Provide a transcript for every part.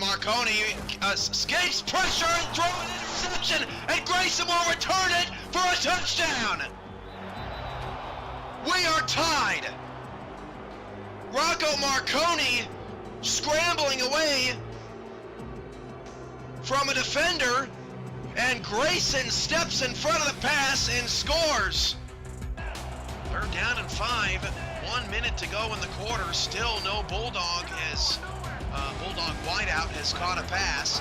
Marconi escapes pressure and throws an interception, and Grayson will return it for a touchdown. We are tied. Rocco Marconi scrambling away from a defender, and Grayson steps in front of the pass and scores. 3rd down and 5, 1 minute to go in the quarter. Still no Bulldog wideout has caught a pass.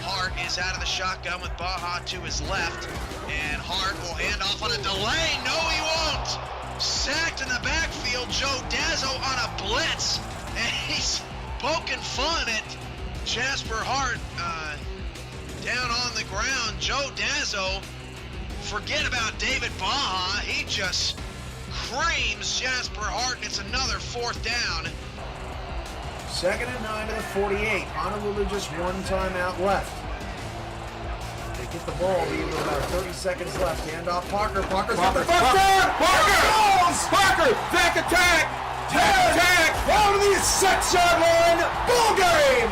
Hart is out of the shotgun with Baja to his left, and Hart will hand off on a delay. No, he won't. Sacked in the backfield, Joe Dazzo on a blitz, and he's poking fun at Jasper Hart down on the ground. Joe Dazzo, forget about David Baja, he just creams Jasper Hart, and it's another 4th down. 2nd and 9 to the 48. Honolulu just 1 timeout left. They get the ball, leaving with about 30 seconds left. Hand off Parker. Parker's got the first down. Parker goes. Parker, back attack. Attack. Down to the 6-yard line. Ball game.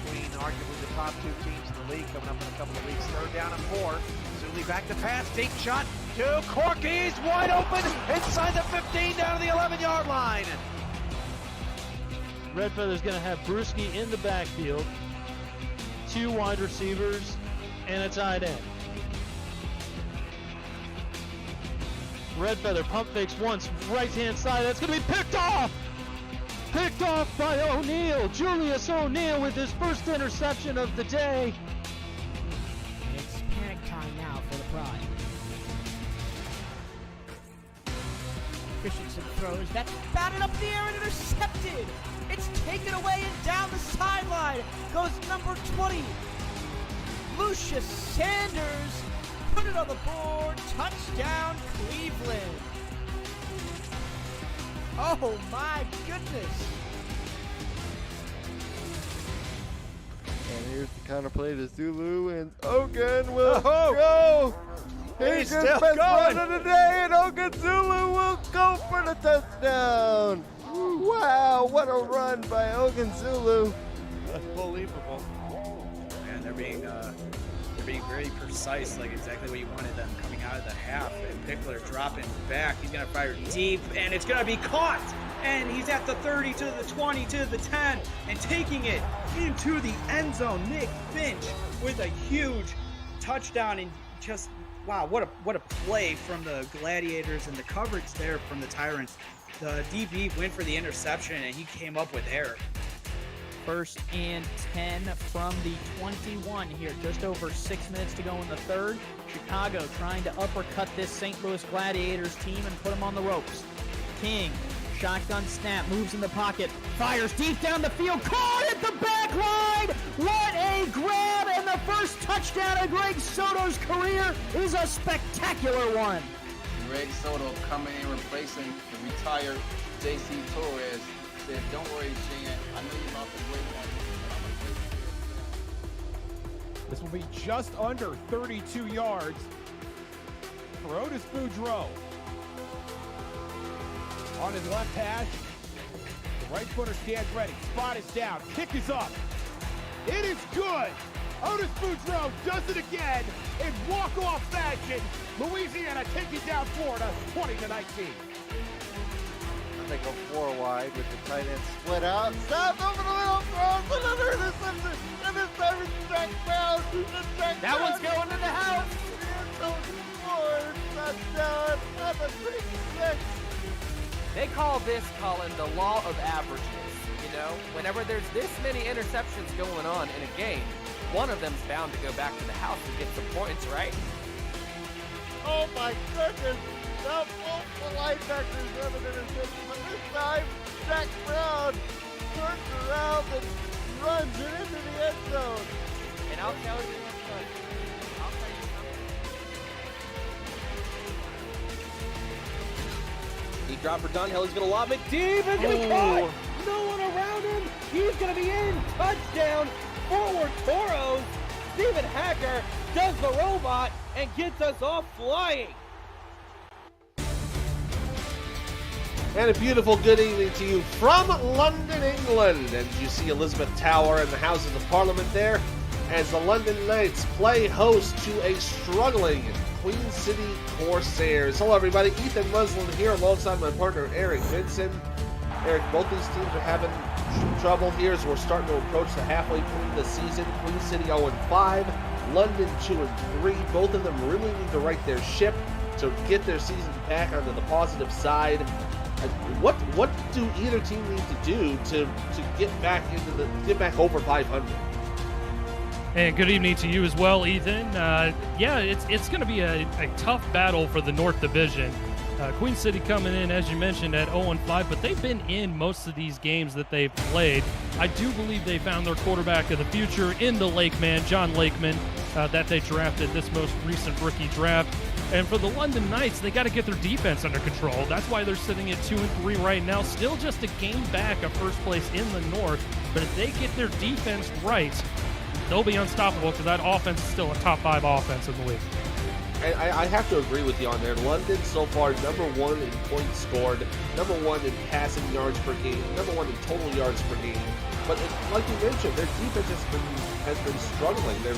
Between arguably the top 2 teams in the league coming up in a couple of weeks. 3rd down and 4. Zuli back to pass. Deep shot to Corky's wide open inside the 15 down to the 11-yard line. Red Feather's going to have Brewski in the backfield, 2 wide receivers, and a tight end. Red Feather pump fakes once, right-hand side. That's going to be picked off! Picked off by O'Neal. Julius O'Neal with his first interception of the day. It's panic time now for the Pride. Christensen throws. That's batted up in the air and intercepted. It's taken away and down the sideline goes number 20. Lucius Sanders put it on the board. Touchdown, Cleveland. Oh my goodness. And here's the counter play to Zulu, and Ogun will go. He's his best run of the day, and Ogun Zulu will go for the touchdown. Wow, what a run by Ogun Zulu. Unbelievable. Man, they're being very precise, like exactly what you wanted them coming out of the half. And Pickler dropping back. He's going to fire deep, and it's going to be caught. And he's at the 30, to the 20, to the 10, and taking it into the end zone. Nick Finch with a huge touchdown, and just, wow, what a play from the Gladiators, and the coverage there from the Tyrants. The DB went for the interception, and he came up with error. 1st and 10 from the 21 here. Just over 6 minutes to go in the 3rd. Chicago trying to uppercut this St. Louis Gladiators team and put them on the ropes. King, shotgun snap, moves in the pocket, fires deep down the field, caught at the back line! What a grab! And the first touchdown of Greg Soto's career is a spectacular one. Greg Soto coming in replacing the retired J.C. Torres. Said, don't worry, Shan, I know you're about to win one. This will be just under 32 yards for Otis Boudreau. On his left hash, the right footer stands ready. Spot is down, kick is up. It is good. Otis Boudreau does it again in walk-off fashion. Louisiana taking down Florida 20-19. They go 4 wide with the tight end split out. Stopped over the middle, throws another interception, and this time it's Jack Brown. That one's going in the house. Touchdown at the 36. They call this, Colin, the law of averages. You know, whenever there's this many interceptions going on in a game, one of them's bound to go back to the house and get some points, right? Oh my goodness. Now both the linebackers have an interception, but this time Jack Brown turns around and runs it into the end zone. And I'll tell you something. Deep drop for Dunhill. He's going to lob it deep. It's going to caught. No one around him. He's going to be in. Touchdown. Forward Toros. Stephen Hacker does the robot and gets us off flying. And a beautiful good evening to you from London, England. And you see Elizabeth Tower and the Houses of Parliament there as the London Knights play host to a struggling Queen City Corsairs. Hello everybody, Ethan Muslin here alongside my partner Eric Vinson. Eric, both these teams are having trouble here as we're starting to approach the halfway point of the season. Queen City 0-5, London 2-3. Both of them really need to right their ship to get their season back onto the positive side. What do either team need to do to get back over 500? And good evening to you as well, Ethan. Yeah, it's going to be a tough battle for the North Division. Queen City coming in, as you mentioned, at 0-5, but they've been in most of these games that they've played. I do believe they found their quarterback of the future in the Lakeman, John Lakeman, that they drafted this most recent rookie draft. And for the London Knights, they got to get their defense under control. That's why they're sitting at 2-3 right now. Still just a game back of first place in the North. But if they get their defense right, they'll be unstoppable because that offense is still a top 5 offense in the league. I have to agree with you on there. London so far #1 in points scored, #1 in passing yards per game, #1 in total yards per game. But like you mentioned, their defense has been struggling. They're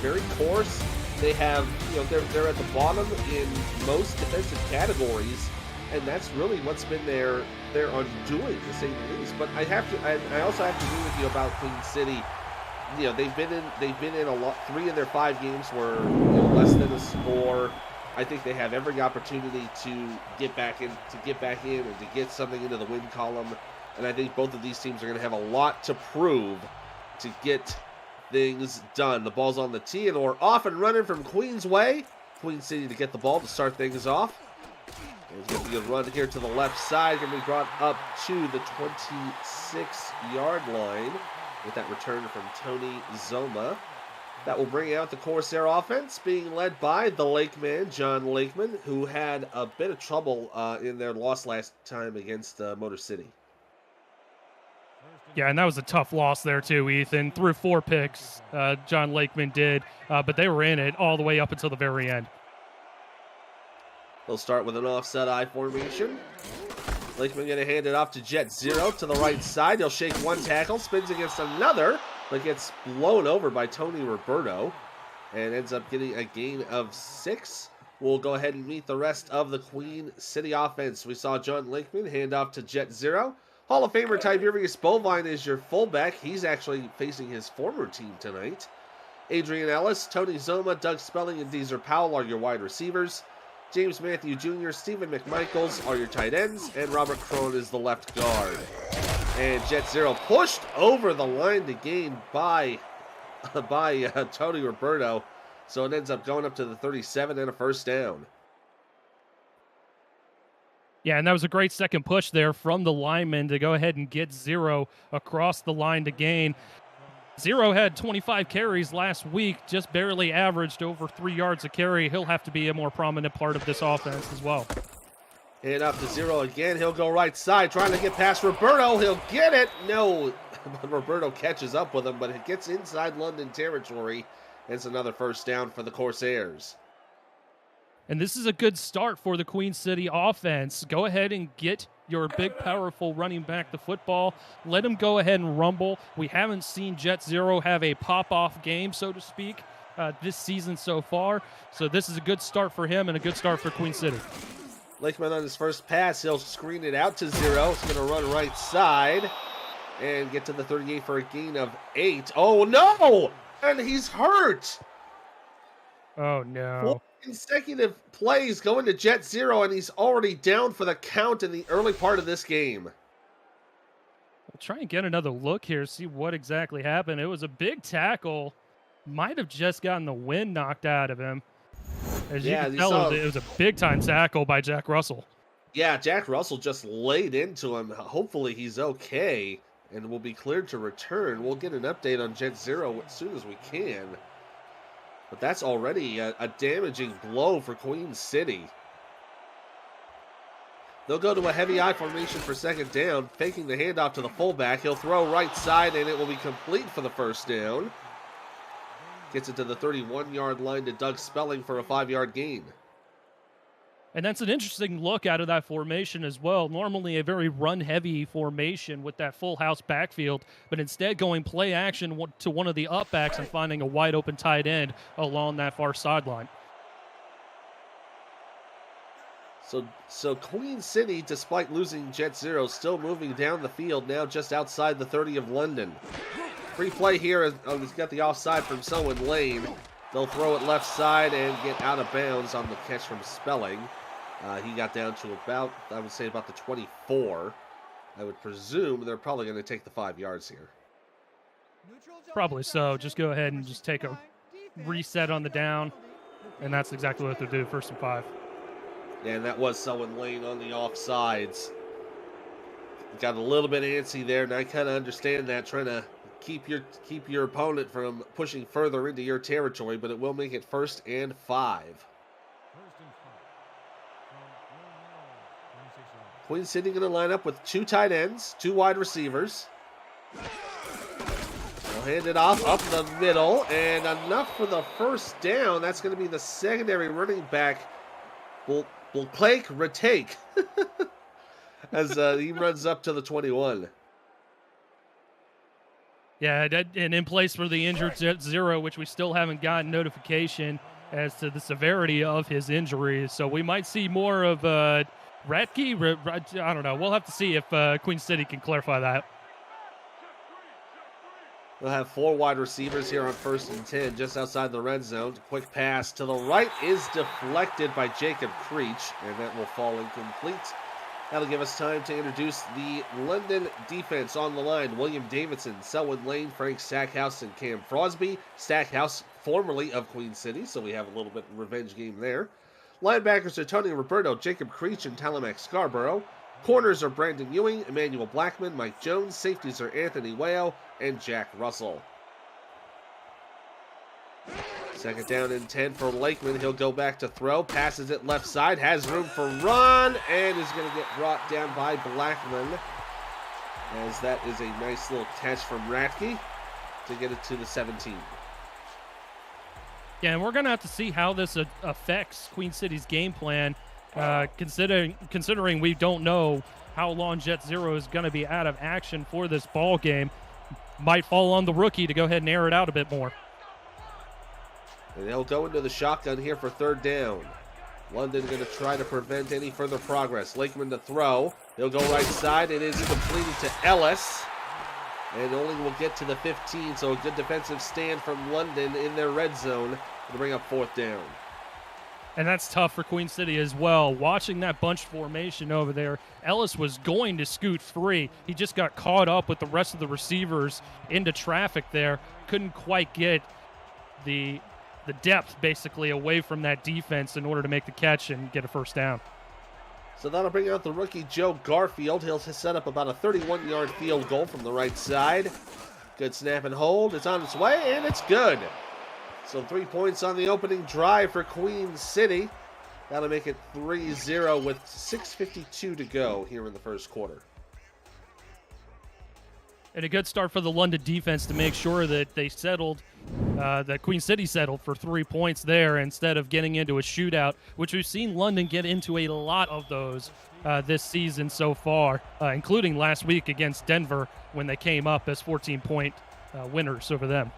very coarse. They have, they're at the bottom in most defensive categories, and that's really what's been their undoing, to say the least. But I also have to agree with you about Queen City. They've been in a lot. 3 of their 5 games were less than a score. I think they have every opportunity to get back in and to get something into the win column. And I think both of these teams are going to have a lot to prove to get things done. The ball's on the tee, and we're off and running from Queens Way. Queen City to get the ball to start things off. There's going to be a run here to the left side. Going to be brought up to the 26-yard line with that return from Tony Zoma. That will bring out the Corsair offense, being led by the Lakeman, John Lakeman, who had a bit of trouble in their loss last time against Motor City. Yeah, and that was a tough loss there too, Ethan. Threw 4 picks, John Lakeman did, but they were in it all the way up until the very end. They'll start with an offset I formation. Lakeman going to hand it off to Jet Zero to the right side. He'll shake one tackle, spins against another, but gets blown over by Tony Roberto and ends up getting a gain of 6. We'll go ahead and meet the rest of the Queen City offense. We saw John Lakeman hand off to Jet Zero. Hall of Famer Tiberius Bovine is your fullback. He's actually facing his former team tonight. Adrian Ellis, Tony Zoma, Doug Spelling, and Deezer Powell are your wide receivers. James Matthew Jr., Stephen McMichaels are your tight ends, and Robert Crone is the left guard. And Jet Zero pushed over the line to gain by Tony Roberto, so it ends up going up to the 37 and a first down. Yeah, and that was a great second push there from the lineman to go ahead and get Zero across the line to gain. Zero had 25 carries last week, just barely averaged over 3 yards a carry. He'll have to be a more prominent part of this offense as well. And up to Zero again. He'll go right side, trying to get past Roberto. He'll get it. No, but Roberto catches up with him, but it gets inside London territory. It's another first down for the Corsairs. And this is a good start for the Queen City offense. Go ahead and get your big, powerful running back the football. Let him go ahead and rumble. We haven't seen Jet Zero have a pop-off game, so to speak, this season so far. So this is a good start for him and a good start for Queen City. Lakeman on his first pass, he'll screen it out to Zero. He's going to run right side and get to the 38 for a gain of 8. Oh, no! And he's hurt! Oh, no. 4 consecutive plays going to Jet Zero, and he's already down for the count in the early part of this game. We'll try and get another look here, see what exactly happened. It was a big tackle. Might have just gotten the wind knocked out of him. As you can tell, it was a big-time tackle by Jack Russell. Yeah, Jack Russell just laid into him. Hopefully he's okay and will be cleared to return. We'll get an update on Jet Zero as soon as we can. But that's already a damaging blow for Queen City. They'll go to a heavy I formation for second down, faking the handoff to the fullback. He'll throw right side, and it will be complete for the first down. Gets it to the 31-yard line to Doug Spelling for a 5-yard gain. And that's an interesting look out of that formation as well. Normally a very run-heavy formation with that full house backfield, but instead going play action to one of the up backs and finding a wide open tight end along that far sideline. So Queen City, despite losing Jet Zero, still moving down the field now just outside the 30 of London. Free play here. He's got the offside from Selwyn Lane. They'll throw it left side and get out of bounds on the catch from Spelling. He got down to about, I would say, about the 24. I would presume they're probably going to take the 5 yards here. Probably so. Just go ahead and just take a reset on the down, and that's exactly what they'll do, 1st and 5. Yeah, and that was Selwyn Lane on the offsides. Got a little bit antsy there, and I kind of understand that, trying to keep your opponent from pushing further into your territory, but it will make it 1st and 5. Queen City going to line up with 2 tight ends, 2 wide receivers. They'll hand it off up the middle, and enough for the 1st down. That's going to be the secondary running back. Will Clake retake as he runs up to the 21. Yeah, and in place for the injured Jet Zero, which we still haven't gotten notification as to the severity of his injuries. So we might see more of Ratke. I don't know. We'll have to see if Queen City can clarify that. We'll have 4 wide receivers here on 1st and 10, just outside the red zone. Quick pass to the right is deflected by Jacob Creech, and that will fall incomplete. That'll give us time to introduce the London defense on the line. William Davidson, Selwyn Lane, Frank Stackhouse, and Cam Frosby. Stackhouse, formerly of Queen City, so we have a little bit of revenge game there. Linebackers are Tony Roberto, Jacob Creech, and Talamac Scarborough. Corners are Brandon Ewing, Emmanuel Blackman, Mike Jones. Safeties are Anthony Wao and Jack Russell. 2nd down and 10 for Lakeman. He'll go back to throw. Passes it left side. Has room for run. And is going to get brought down by Blackman. As that is a nice little catch from Ratke to get it to the 17. Yeah, and we're going to have to see how this affects Queen City's game plan. Considering we don't know how long Jet Zero is going to be out of action for this ball game, might fall on the rookie to go ahead and air it out a bit more. And they'll go into the shotgun here for 3rd down. London going to try to prevent any further progress. Lakeman to throw. He'll go right side. It is completed to Ellis. And only will get to the 15, so a good defensive stand from London in their red zone to bring up 4th down. And that's tough for Queen City as well. Watching that bunch formation over there, Ellis was going to scoot free. He just got caught up with the rest of the receivers into traffic there. Couldn't quite get the depth basically away from that defense in order to make the catch and get a 1st down. So that'll bring out the rookie Joe Garfield. He'll set up about a 31-yard field goal from the right side. Good snap and hold. It's on its way, and it's good. So 3 points on the opening drive for Queen City. That'll make it 3-0 with 6:52 to go here in the 1st quarter. And a good start for the London defense to make sure that they settled, that Queen City settled for 3 points there instead of getting into a shootout, which we've seen London get into a lot of those this season so far, including last week against Denver when they came up as 14-point winners over them.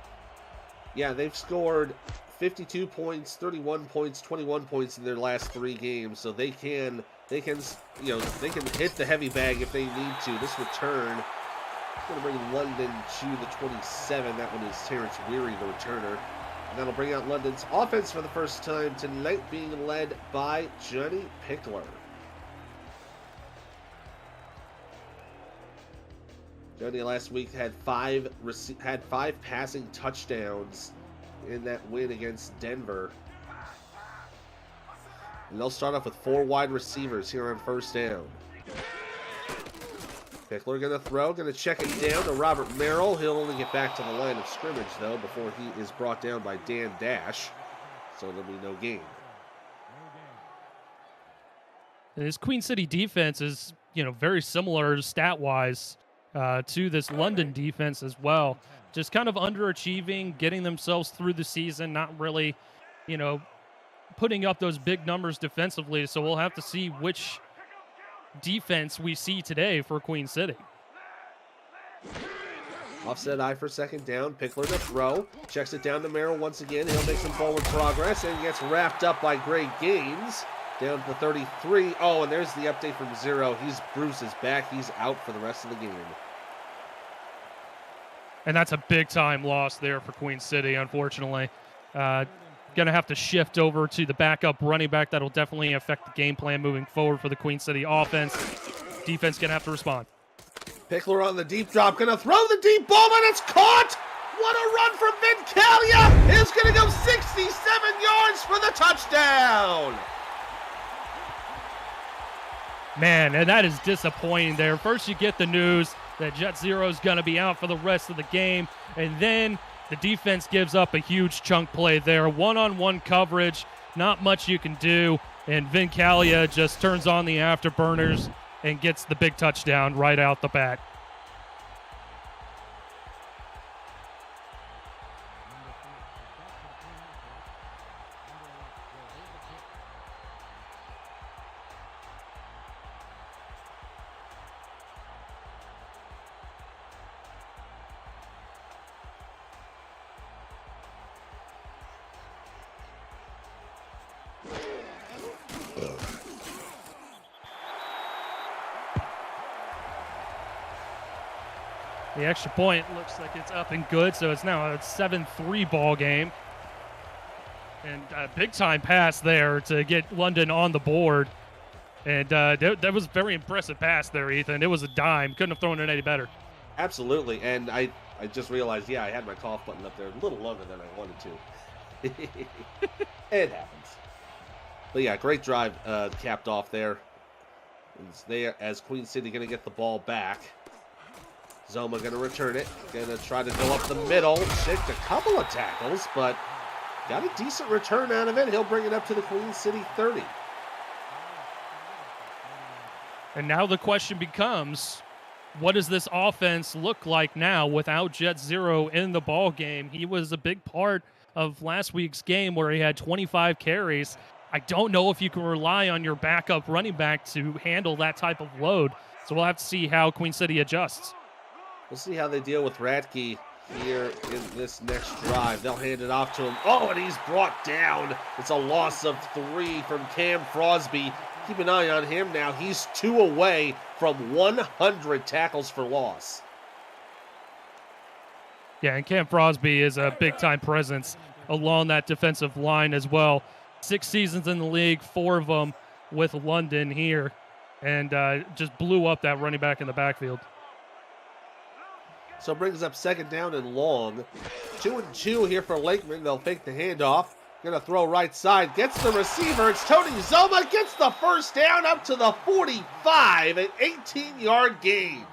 Yeah, they've scored 52 points, 31 points, 21 points in their last 3 games, so they can hit the heavy bag if they need to. This return is going to bring London to the 27. That one is Terrence Weary, the returner. And that'll bring out London's offense for the first time tonight, being led by Johnny Pickler. Johnny last week had 5 passing touchdowns in that win against Denver. And they'll start off with 4 wide receivers here on 1st down. Pickler going to throw, going to check it down to Robert Merrill. He'll only get back to the line of scrimmage, though, before he is brought down by Dan Dash. So there'll be no gain. And this Queen City defense is, very similar stat-wise to this London defense as well. Just kind of underachieving, getting themselves through the season, not really, putting up those big numbers defensively, so we'll have to see which defense we see today for Queen City. Offset I for second down. Pickler to throw. Checks it down to Merrill once again. He'll make some forward progress and gets wrapped up by great gains. Down to 33. Oh, and there's the update from Zero. Bruce is back. He's out for the rest of the game. And that's a big-time loss there for Queen City, unfortunately. Going to have to shift over to the backup running back. That'll definitely affect the game plan moving forward for the Queen City offense. Defense going to have to respond. Pickler on the deep drop, gonna throw the deep ball, and it's caught! What a run from Vincalia! Is gonna go 67 yards for the touchdown! Man, and that is disappointing there. First you get the news that Jet Zero is gonna be out for the rest of the game, and then the defense gives up a huge chunk play there. One-on-one coverage, not much you can do, and Vincalia just turns on the afterburners and gets the big touchdown right out the bat. The extra point looks like it's up and good, so it's now a 7-3 ball game. And a big-time pass there to get London on the board. And that was a very impressive pass there, Ethan. It was a dime. Couldn't have thrown it any better. Absolutely, and I just realized, yeah, I had my cough button up there a little longer than I wanted to. It happens. But yeah, great drive capped off there. It's there as Queen City going to get the ball back. Zoma going to return it. Going to try to go up the middle. Shicked a couple of tackles, but got a decent return out of it. He'll bring it up to the Queen City 30. And now the question becomes, what does this offense look like now without Jet Zero in the ball game? He was a big part of last week's game where he had 25 carries. I don't know if you can rely on your backup running back to handle that type of load. So we'll have to see how Queen City adjusts. We'll see how they deal with Radke here in this next drive. They'll hand it off to him. Oh, and he's brought down. It's a loss of 3 from Cam Frosby. Keep an eye on him now. He's 2 away from 100 tackles for loss. Yeah, and Cam Frosby is a big-time presence along that defensive line as well. 6 seasons in the league, 4 of them with London here, and just blew up that running back in the backfield. So brings up second down and long. 2-2 here for Lakeman. They'll fake the handoff. Gonna throw right side. Gets the receiver. It's Tony Zoma. Gets the first down up to the 45. An 18-yard gain.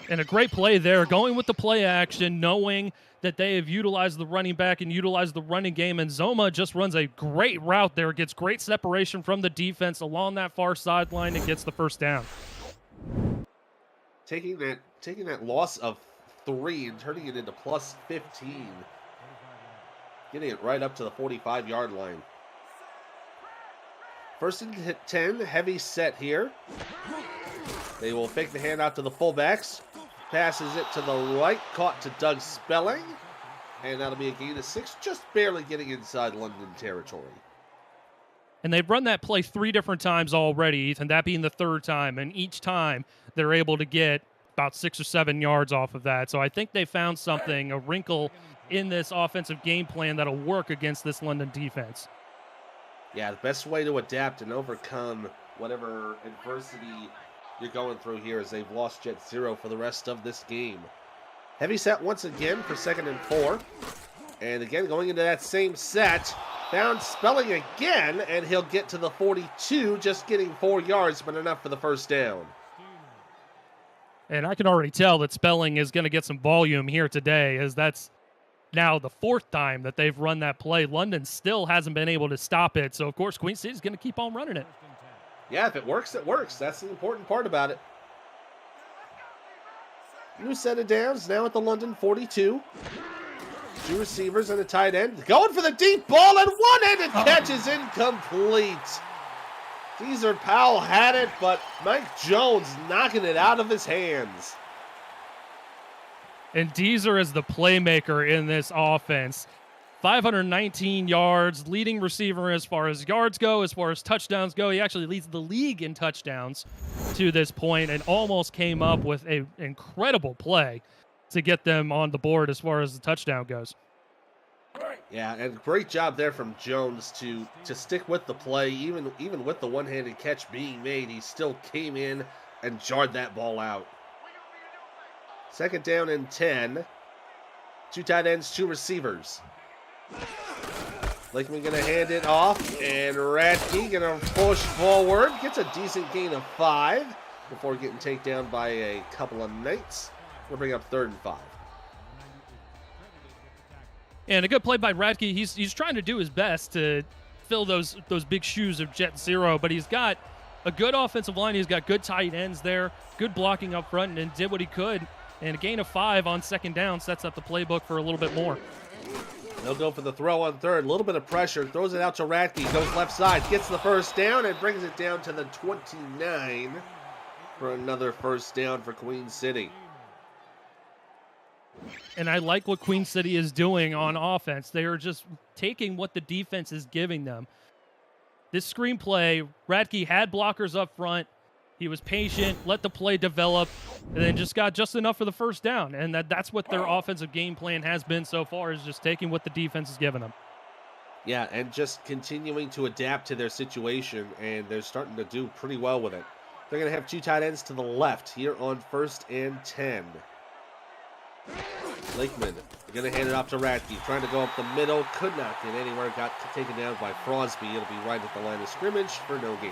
And a great play there. Going with the play action, knowing that they have utilized the running back and utilized the running game. And Zoma just runs a great route there. Gets great separation from the defense along that far sideline and gets the first down. Taking that loss of 3 and turning it into plus 15. Getting it right up to the 45-yard line. First and 10, heavy set here. They will fake the handout to the fullbacks. Passes it to the right, caught to Doug Spelling. And that'll be a gain of 6, just barely getting inside London territory. And they've run that play 3 different times already, Ethan, that being the 3rd time. And each time they're able to get about 6 or 7 yards off of that. So I think they found something, a wrinkle in this offensive game plan that'll work against this London defense. Yeah, the best way to adapt and overcome whatever adversity you're going through here is they've lost Jet Zero for the rest of this game. Heavy set once again for 2nd and 4. And again, going into that same set, found Spelling again, and he'll get to the 42, just getting 4 yards, but enough for the first down. And I can already tell that Spelling is going to get some volume here today, as that's now the 4th time that they've run that play. London still hasn't been able to stop it, so of course Queen City is going to keep on running it. Yeah, if it works, it works. That's the important part about it. New set of downs now at the London 42. 2 receivers and a tight end. Going for the deep ball, and one-handed catch is incomplete. Deezer Powell had it, but Mike Jones knocking it out of his hands. And Deezer is the playmaker in this offense. 519 yards, leading receiver as far as yards go, as far as touchdowns go. He actually leads the league in touchdowns to this point and almost came up with an incredible play to get them on the board as far as the touchdown goes. Yeah, and great job there from Jones to stick with the play. Even with the one-handed catch being made, he still came in and jarred that ball out. 2nd down and 10. 2 tight ends, 2 receivers. Lakeman going to hand it off, and Radke going to push forward. Gets a decent gain of 5 before getting taken down by a couple of Knights. We'll bring up 3rd and 5. And a good play by Radke. He's trying to do his best to fill those big shoes of Jet Zero, but he's got a good offensive line. He's got good tight ends there, good blocking up front, and did what he could. And a gain of 5 on 2nd down sets up the playbook for a little bit more. They'll go for the throw on 3rd. A little bit of pressure. Throws it out to Radke. Goes left side. Gets the 1st down and brings it down to the 29 for another 1st down for Queen City. And I like what Queen City is doing on offense. They are just taking what the defense is giving them. This screenplay, Radke had blockers up front. He was patient, let the play develop, and then just got just enough for the 1st down. And that's what their offensive game plan has been so far, is just taking what the defense is giving them. Yeah, and just continuing to adapt to their situation, and they're starting to do pretty well with it. They're going to have 2 tight ends to the left here on 1st and 10. Lakeman going to hand it off to Radke, trying to go up the middle, could not get anywhere, got taken down by Crosby. It'll be right at the line of scrimmage for no gain.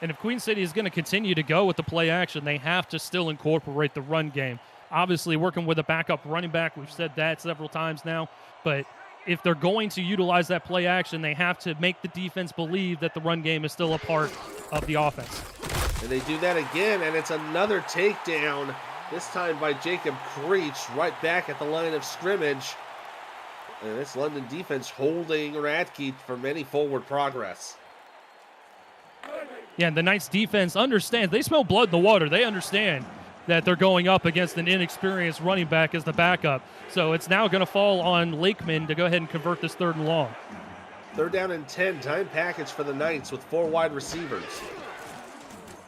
And if Queen City is going to continue to go with the play action, they have to still incorporate the run game. Obviously, working with a backup running back, we've said that several times now, but if they're going to utilize that play action, they have to make the defense believe that the run game is still a part of the offense. And they do that again, and it's another takedown, this time by Jacob Creech, right back at the line of scrimmage. And this London defense holding Radke from any forward progress. Yeah, and the Knights defense understands. They smell blood in the water. They understand that they're going up against an inexperienced running back as the backup. So it's now going to fall on Lakeman to go ahead and convert this 3rd and long. 3rd down and 10, time package for the Knights with 4 wide receivers.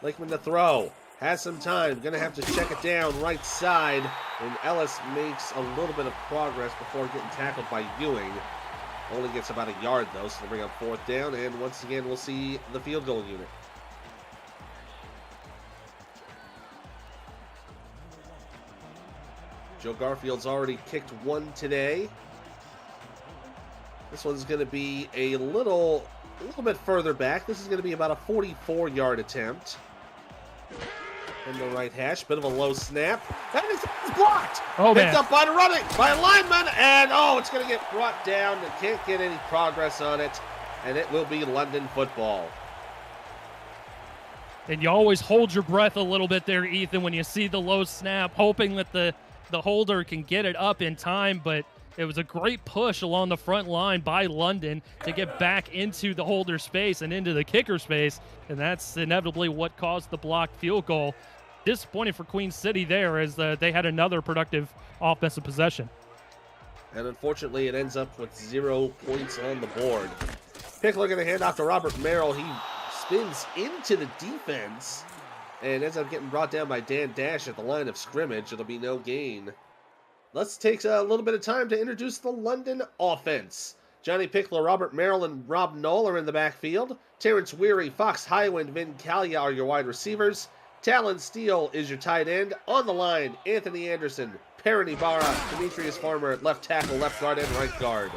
Lakeman to throw. Has some time. Going to have to check it down right side. And Ellis makes a little bit of progress before getting tackled by Ewing. Only gets about a yard, though, so they'll bring up 4th down. And once again, we'll see the field goal unit. Joe Garfield's already kicked 1 today. This one's going to be a little bit further back. This is going to be about a 44-yard attempt. In the right hash, bit of a low snap. That is blocked. Oh, Picked man. up by a lineman, and it's going to get brought down. They can't get any progress on it, and it will be London football. And you always hold your breath a little bit there, Ethan, when you see the low snap, hoping that the holder can get it up in time, but it was a great push along the front line by London to get back into the holder space and into the kicker space, and that's inevitably what caused the blocked field goal. Disappointing for Queen City there, as they had another productive offensive possession. And unfortunately, it ends up with 0 points on the board. Pickler going to hand off to Robert Merrill. He spins into the defense and ends up getting brought down by Dan Dash at the line of scrimmage. It'll be no gain. Let's take a little bit of time to introduce the London offense. Johnny Pickler, Robert Merrill, and Rob Knoll are in the backfield. Terrence Weary, Fox Highwind, Vin Calia are your wide receivers. Talon Steele is your tight end. On the line, Anthony Anderson, Perrin Ibarra, Demetrius Farmer at left tackle, left guard, and right guard.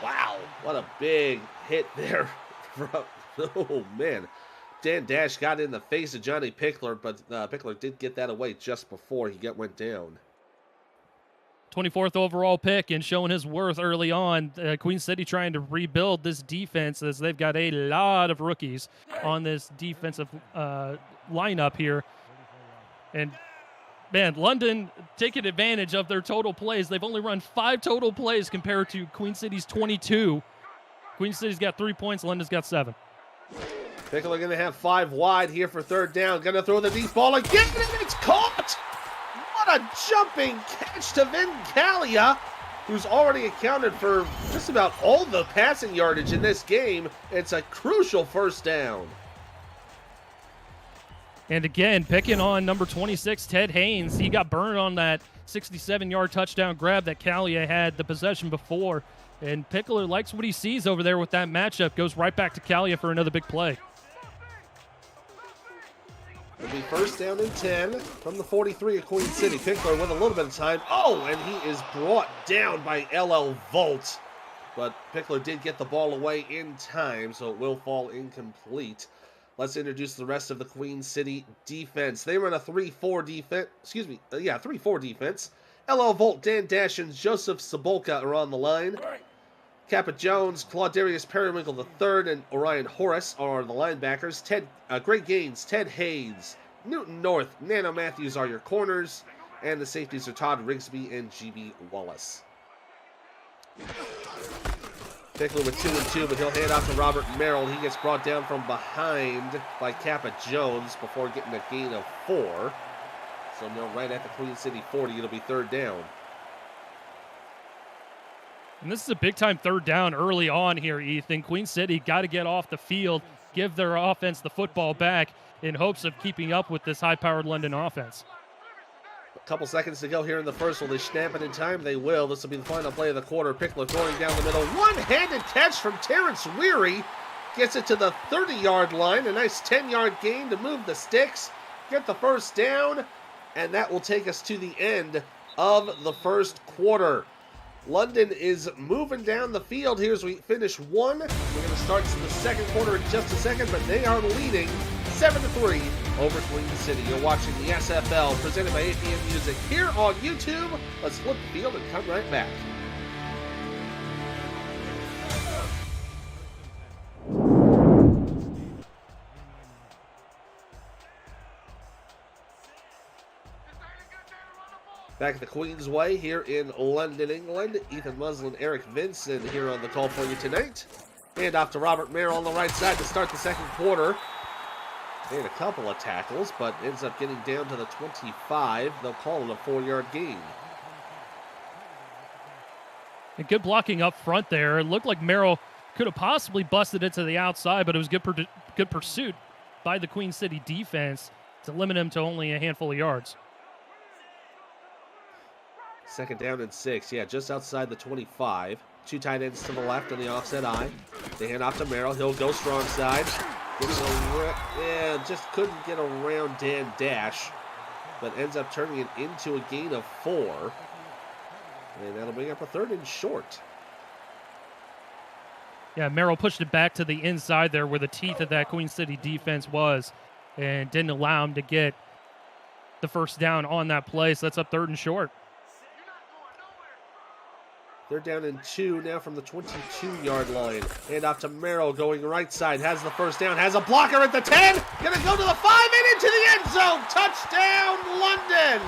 Wow, what a big hit there. Oh, man. Dan Dash got in the face of Johnny Pickler, but Pickler did get that away just before he went down. 24th overall pick and showing his worth early on. Queen City trying to rebuild this defense as they've got a lot of rookies on this defensive lineup here. And Man, London taking advantage of their total plays. They've only run 5 total plays compared to Queen City's 22. Queen City's got 3 points. London's got 7. Pickler going to have 5 wide here for third down. Going to throw the deep ball again, and it's caught! What a jumping catch to Vin Calia, who's already accounted for just about all the passing yardage in this game. It's a crucial first down. And again, picking on number 26, Ted Haynes. He got burned on that 67-yard touchdown grab that Calia had the possession before. And Pickler likes what he sees over there with that matchup. Goes right back to Calia for another big play. It'll be first down and 10 from the 43 of Queen City. Pickler with a little bit of time. Oh, and he is brought down by LL Volt. But Pickler did get the ball away in time, so it will fall incomplete. Let's introduce the rest of the Queen City defense. They run a 3-4 defense. 3-4 defense. LL Volt, Dan Dash, and Joseph Sabolka are on the line. Kappa Jones, Claudarius Periwinkle III, and Orion Horace are the linebackers. Greg Gaines, Ted Hayes, Newton North, Nano Matthews are your corners. And the safeties are Todd Rigsby and GB Wallace. Pickler with 2 and 2, but he'll hand off to Robert Merrill. He gets brought down from behind by Kappa Jones before getting a gain of 4. So now right at the Queen City 40, it'll be third down. And this is a big-time third down early on here, Ethan. Queen City got to get off the field, give their offense the football back in hopes of keeping up with this high-powered London offense. A couple seconds to go here in the first. Will they snap it in time? They will. This will be the final play of the quarter. Pickler throwing down the middle. One-handed catch from Terrence Weary. Gets it to the 30-yard line. A nice 10-yard gain to move the sticks. Get the first down. And that will take us to the end of the first quarter. London is moving down the field here as we finish 1. We're going to start the second quarter in just a second, but they are leading 7-3 over Queen City. You're watching the SFL presented by APM Music here on YouTube. Let's flip the field and come right back. Back at the Queen's Way here in London, England. Ethan Muslin, Eric Vincent here on the call for you tonight. Hand off to Robert Merrill on the right side to start the second quarter. Made a couple of tackles, but ends up getting down to the 25. They'll call it a 4-yard gain. And good blocking up front there. It looked like Merrill could have possibly busted it to the outside, but it was good pursuit by the Queen City defense to limit him to only a handful of yards. Second down and 6. Yeah, just outside the 25. 2 tight ends to the left on the offset eye. They hand off to Merrill. He'll go strong side. Just couldn't get around Dan Dash, but ends up turning it into a gain of 4. And that'll bring up a 3rd and short. Yeah, Merrill pushed it back to the inside there where the teeth of that Queen City defense was and didn't allow him to get the first down on that play, so that's up 3rd and short. They're down in 2 now from the 22-yard line. Hand off to Merrill going right side. Has the first down. Has a blocker at the 10. Going to go to the 5 and into the end zone. Touchdown, London.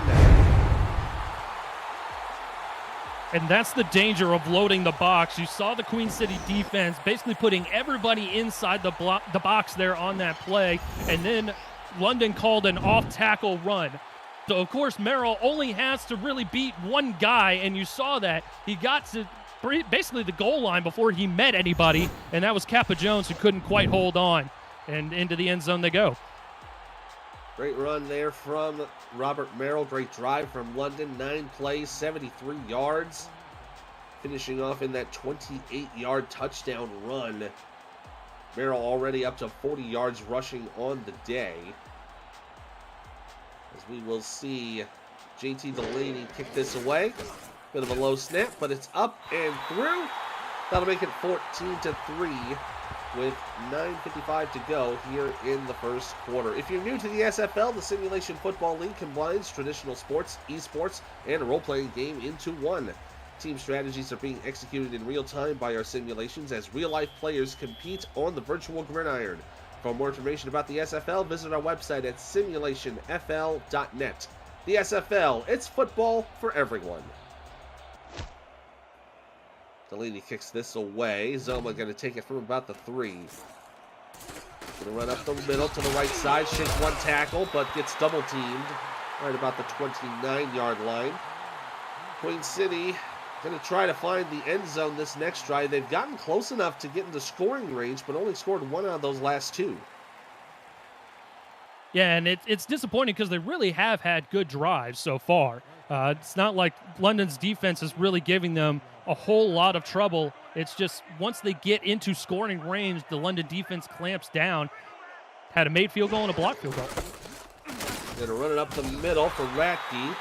And that's the danger of loading the box. You saw the Queen City defense basically putting everybody inside the box there on that play. And then London called an off-tackle run. So, of course, Merrill only has to really beat one guy, and you saw that. He got to basically the goal line before he met anybody, and that was Kappa Jones who couldn't quite hold on. And into the end zone they go. Great run there from Robert Merrill. Great drive from London. 9 plays, 73 yards. Finishing off in that 28-yard touchdown run. Merrill already up to 40 yards rushing on the day. As we will see JT Delaney kick this away. Bit of a low snap, but it's up and through. That'll make it 14-3 with 9:55 to go here in the first quarter. If you're new to the SFL, the Simulation Football League combines traditional sports, esports, and a role-playing game into one. Team strategies are being executed in real time by our simulations as real-life players compete on the virtual gridiron. For more information about the SFL, visit our website at simulationfl.net. The SFL, it's football for everyone. Delaney kicks this away. Zoma going to take it from about the 3. Going to run up the middle to the right side. Shakes one tackle, but gets double teamed right about the 29-yard line. Queen City going to try to find the end zone this next drive. They've gotten close enough to get into scoring range, but only scored 1 out of those last 2. Yeah, and it's disappointing because they really have had good drives so far. It's not like London's defense is really giving them a whole lot of trouble. It's just once they get into scoring range, the London defense clamps down. Had a made field goal and a blocked field goal. Going to run it up the middle for Ratke.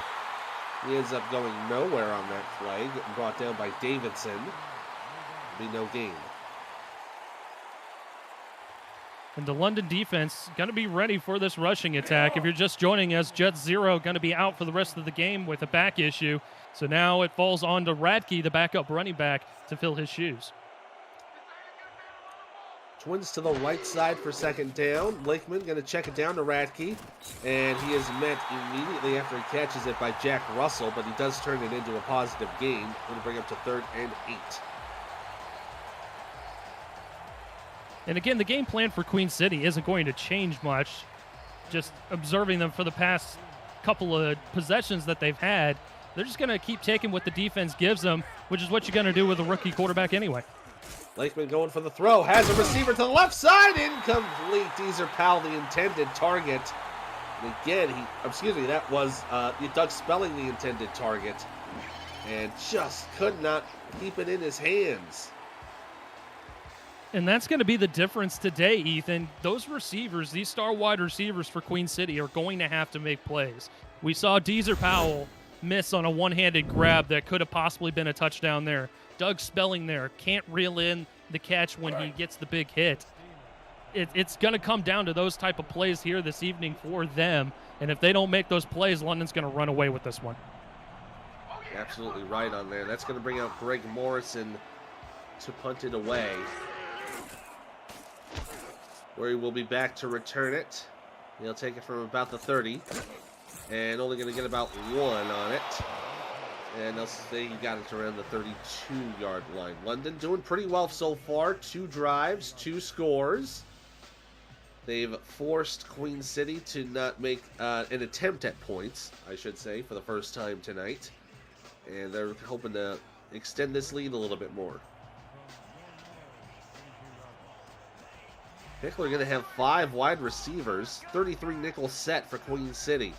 He ends up going nowhere on that play, getting brought down by Davidson. Be no gain. And the London defense going to be ready for this rushing attack. If you're just joining us, Jet Zero going to be out for the rest of the game with a back issue. So now it falls on to Radke, the backup running back, to fill his shoes. Twins to the right side for second down. Lakeman going to check it down to Radke. And he is met immediately after he catches it by Jack Russell, but he does turn it into a positive gain. Going to bring up to 3rd and 8. And again, the game plan for Queen City isn't going to change much. Just observing them for the past couple of possessions that they've had, they're just going to keep taking what the defense gives them, which is what you're going to do with a rookie quarterback anyway. Lakeman going for the throw, has a receiver to the left side, incomplete. Deezer Powell, the intended target. And again, that was Doug Spelling, the intended target, and just could not keep it in his hands. And that's going to be the difference today, Ethan. Those receivers, these star wide receivers for Queen City, are going to have to make plays. We saw Deezer Powell miss on a one-handed grab that could have possibly been a touchdown there. Doug Spelling there can't reel in the catch when he gets the big hit. It's going to come down to those type of plays here this evening for them. And if they don't make those plays, London's going to run away with this one. Absolutely right on there. That's going to bring out Greg Morrison to punt it away, where he will be back to return it. He'll take it from about the 30, and only going to get about 1 on it. And they'll say he got it around the 32-yard line. London doing pretty well so far. 2 drives, 2 scores. They've forced Queen City to not make an attempt at points, I should say, for the first time tonight. And they're hoping to extend this lead a little bit more. Pickler going to have 5 wide receivers, 33 nickel set for Queen City.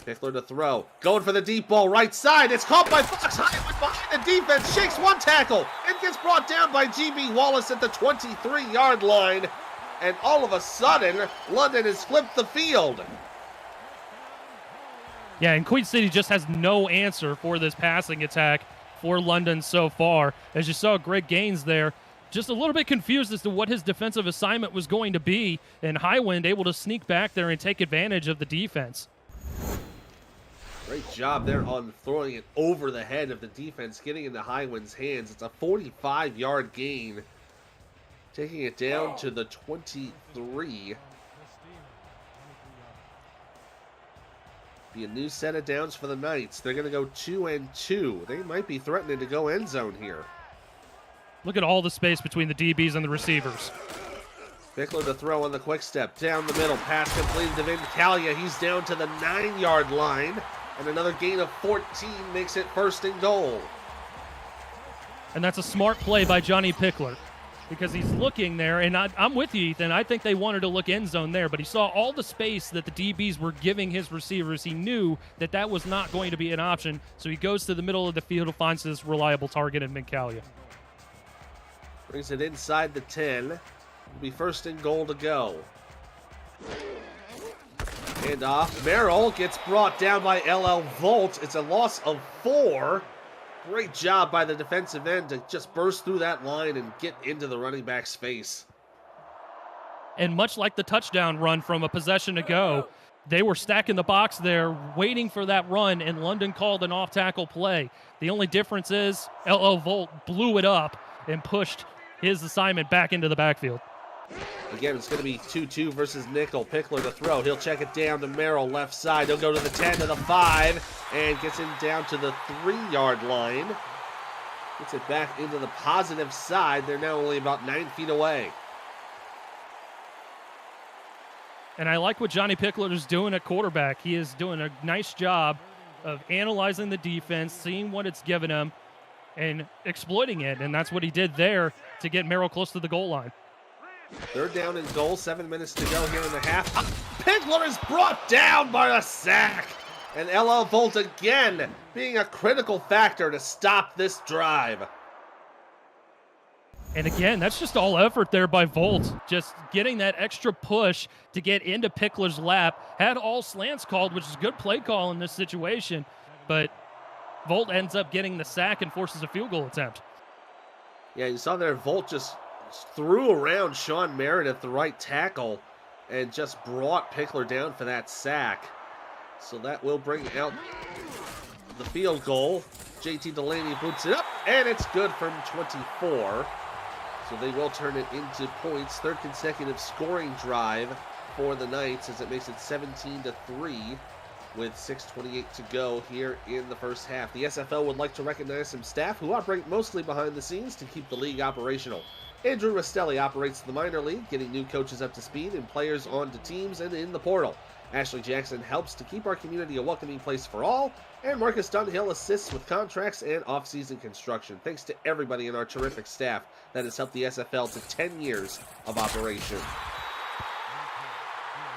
Pickler to throw, going for the deep ball right side. It's caught by Fox Highwood behind the defense, shakes one tackle, and gets brought down by GB Wallace at the 23-yard line. And all of a sudden, London has flipped the field. Yeah, and Queen City just has no answer for this passing attack for London so far. As you saw, Greg Gaines there, just a little bit confused as to what his defensive assignment was going to be, and Highwind able to sneak back there and take advantage of the defense. Great job there on throwing it over the head of the defense, getting into Highwind's hands. It's a 45-yard gain, taking it down to the 23. Be a new set of downs for the Knights. They're going to go 2-2. They might be threatening to go end zone here. Look at all the space between the DBs and the receivers. Bickler to throw on the quick step. Down the middle. Pass completed to Vin Calia. He's down to the 9-yard line. And another gain of 14 makes it 1st and goal. And that's a smart play by Johnny Pickler, because he's looking there, and I'm with you, Ethan. I think they wanted to look end zone there, but he saw all the space that the DBs were giving his receivers. He knew that that was not going to be an option, so he goes to the middle of the field and finds this reliable target in Mincalia. Brings it inside the 10. It'll be 1st and goal to go. And off. Merrill gets brought down by LL Volt. It's a loss of 4. Great job by the defensive end to just burst through that line and get into the running back's face. And much like the touchdown run from a possession ago, they were stacking the box there, waiting for that run, and London called an off-tackle play. The only difference is LL Volt blew it up and pushed his assignment back into the backfield. Again, it's going to be 2-2 versus Nickel. Pickler to throw. He'll check it down to Merrill, left side. He'll go to the 10, to the 5, and gets it down to the 3-yard line. Gets it back into the positive side. They're now only about 9 feet away. And I like what Johnny Pickler is doing at quarterback. He is doing a nice job of analyzing the defense, seeing what it's given him, and exploiting it. And that's what he did there to get Merrill close to the goal line. 3rd down and goal, 7 minutes to go here in the half. Pickler is brought down by a sack. And LL Volt again being a critical factor to stop this drive. And again, that's just all effort there by Volt. Just getting that extra push to get into Pickler's lap. Had all slants called, which is a good play call in this situation. But Volt ends up getting the sack and forces a field goal attempt. Yeah, you saw there Volt just threw around Sean Meredith, the right tackle, and just brought Pickler down for that sack. So that will bring out the field goal. JT Delaney boots it up, and it's good from 24. So they will turn it into points. 3rd consecutive scoring drive for the Knights as it makes it 17-3 with 6:28 to go here in the first half. The SFL would like to recognize some staff who operate mostly behind the scenes to keep the league operational. Andrew Rastelli operates the minor league, getting new coaches up to speed and players onto teams and in the portal. Ashley Jackson helps to keep our community a welcoming place for all, and Marcus Dunhill assists with contracts and off-season construction. Thanks to everybody in our terrific staff that has helped the SFL to 10 years of operation.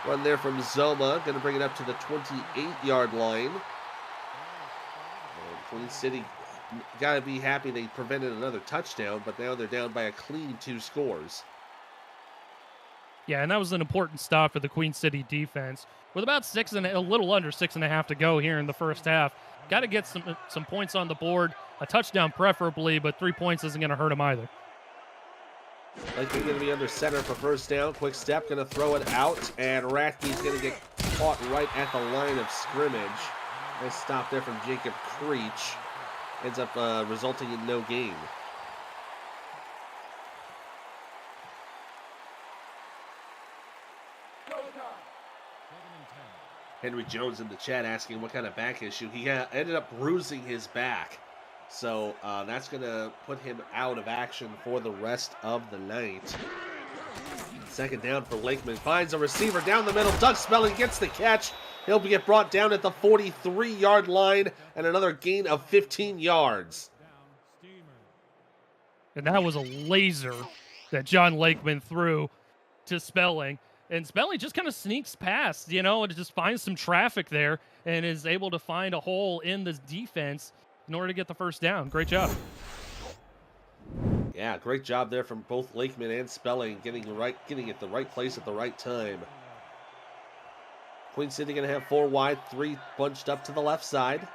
Run there from Zoma, going to bring it up to the 28-yard line. And Queen City got to be happy they prevented another touchdown, but now they're down by a clean 2 scores. Yeah, and that was an important stop for the Queen City defense. With about a little under 6.5 to go here in the first half, got to get some points on the board, a touchdown preferably, but 3 points isn't going to hurt them either. Likely going to be under center for first down. Quick step, going to throw it out, and Ratke's going to get caught right at the line of scrimmage. Nice stop there from Jacob Creech. Ends up resulting in no gain. Henry Jones in the chat asking what kind of back issue. He ended up bruising his back. So that's going to put him out of action for the rest of the night. 2nd down for Lakeman. Finds a receiver down the middle. Doug Spelling gets the catch. He'll get brought down at the 43-yard line and another gain of 15 yards. And that was a laser that John Lakeman threw to Spelling. And Spelling just kind of sneaks past, and just finds some traffic there and is able to find a hole in the defense in order to get the first down. Great job. Yeah, great job there from both Lakeman and Spelling, getting it the right place at the right time. Queen City going to have 4 wide, 3 bunched up to the left side.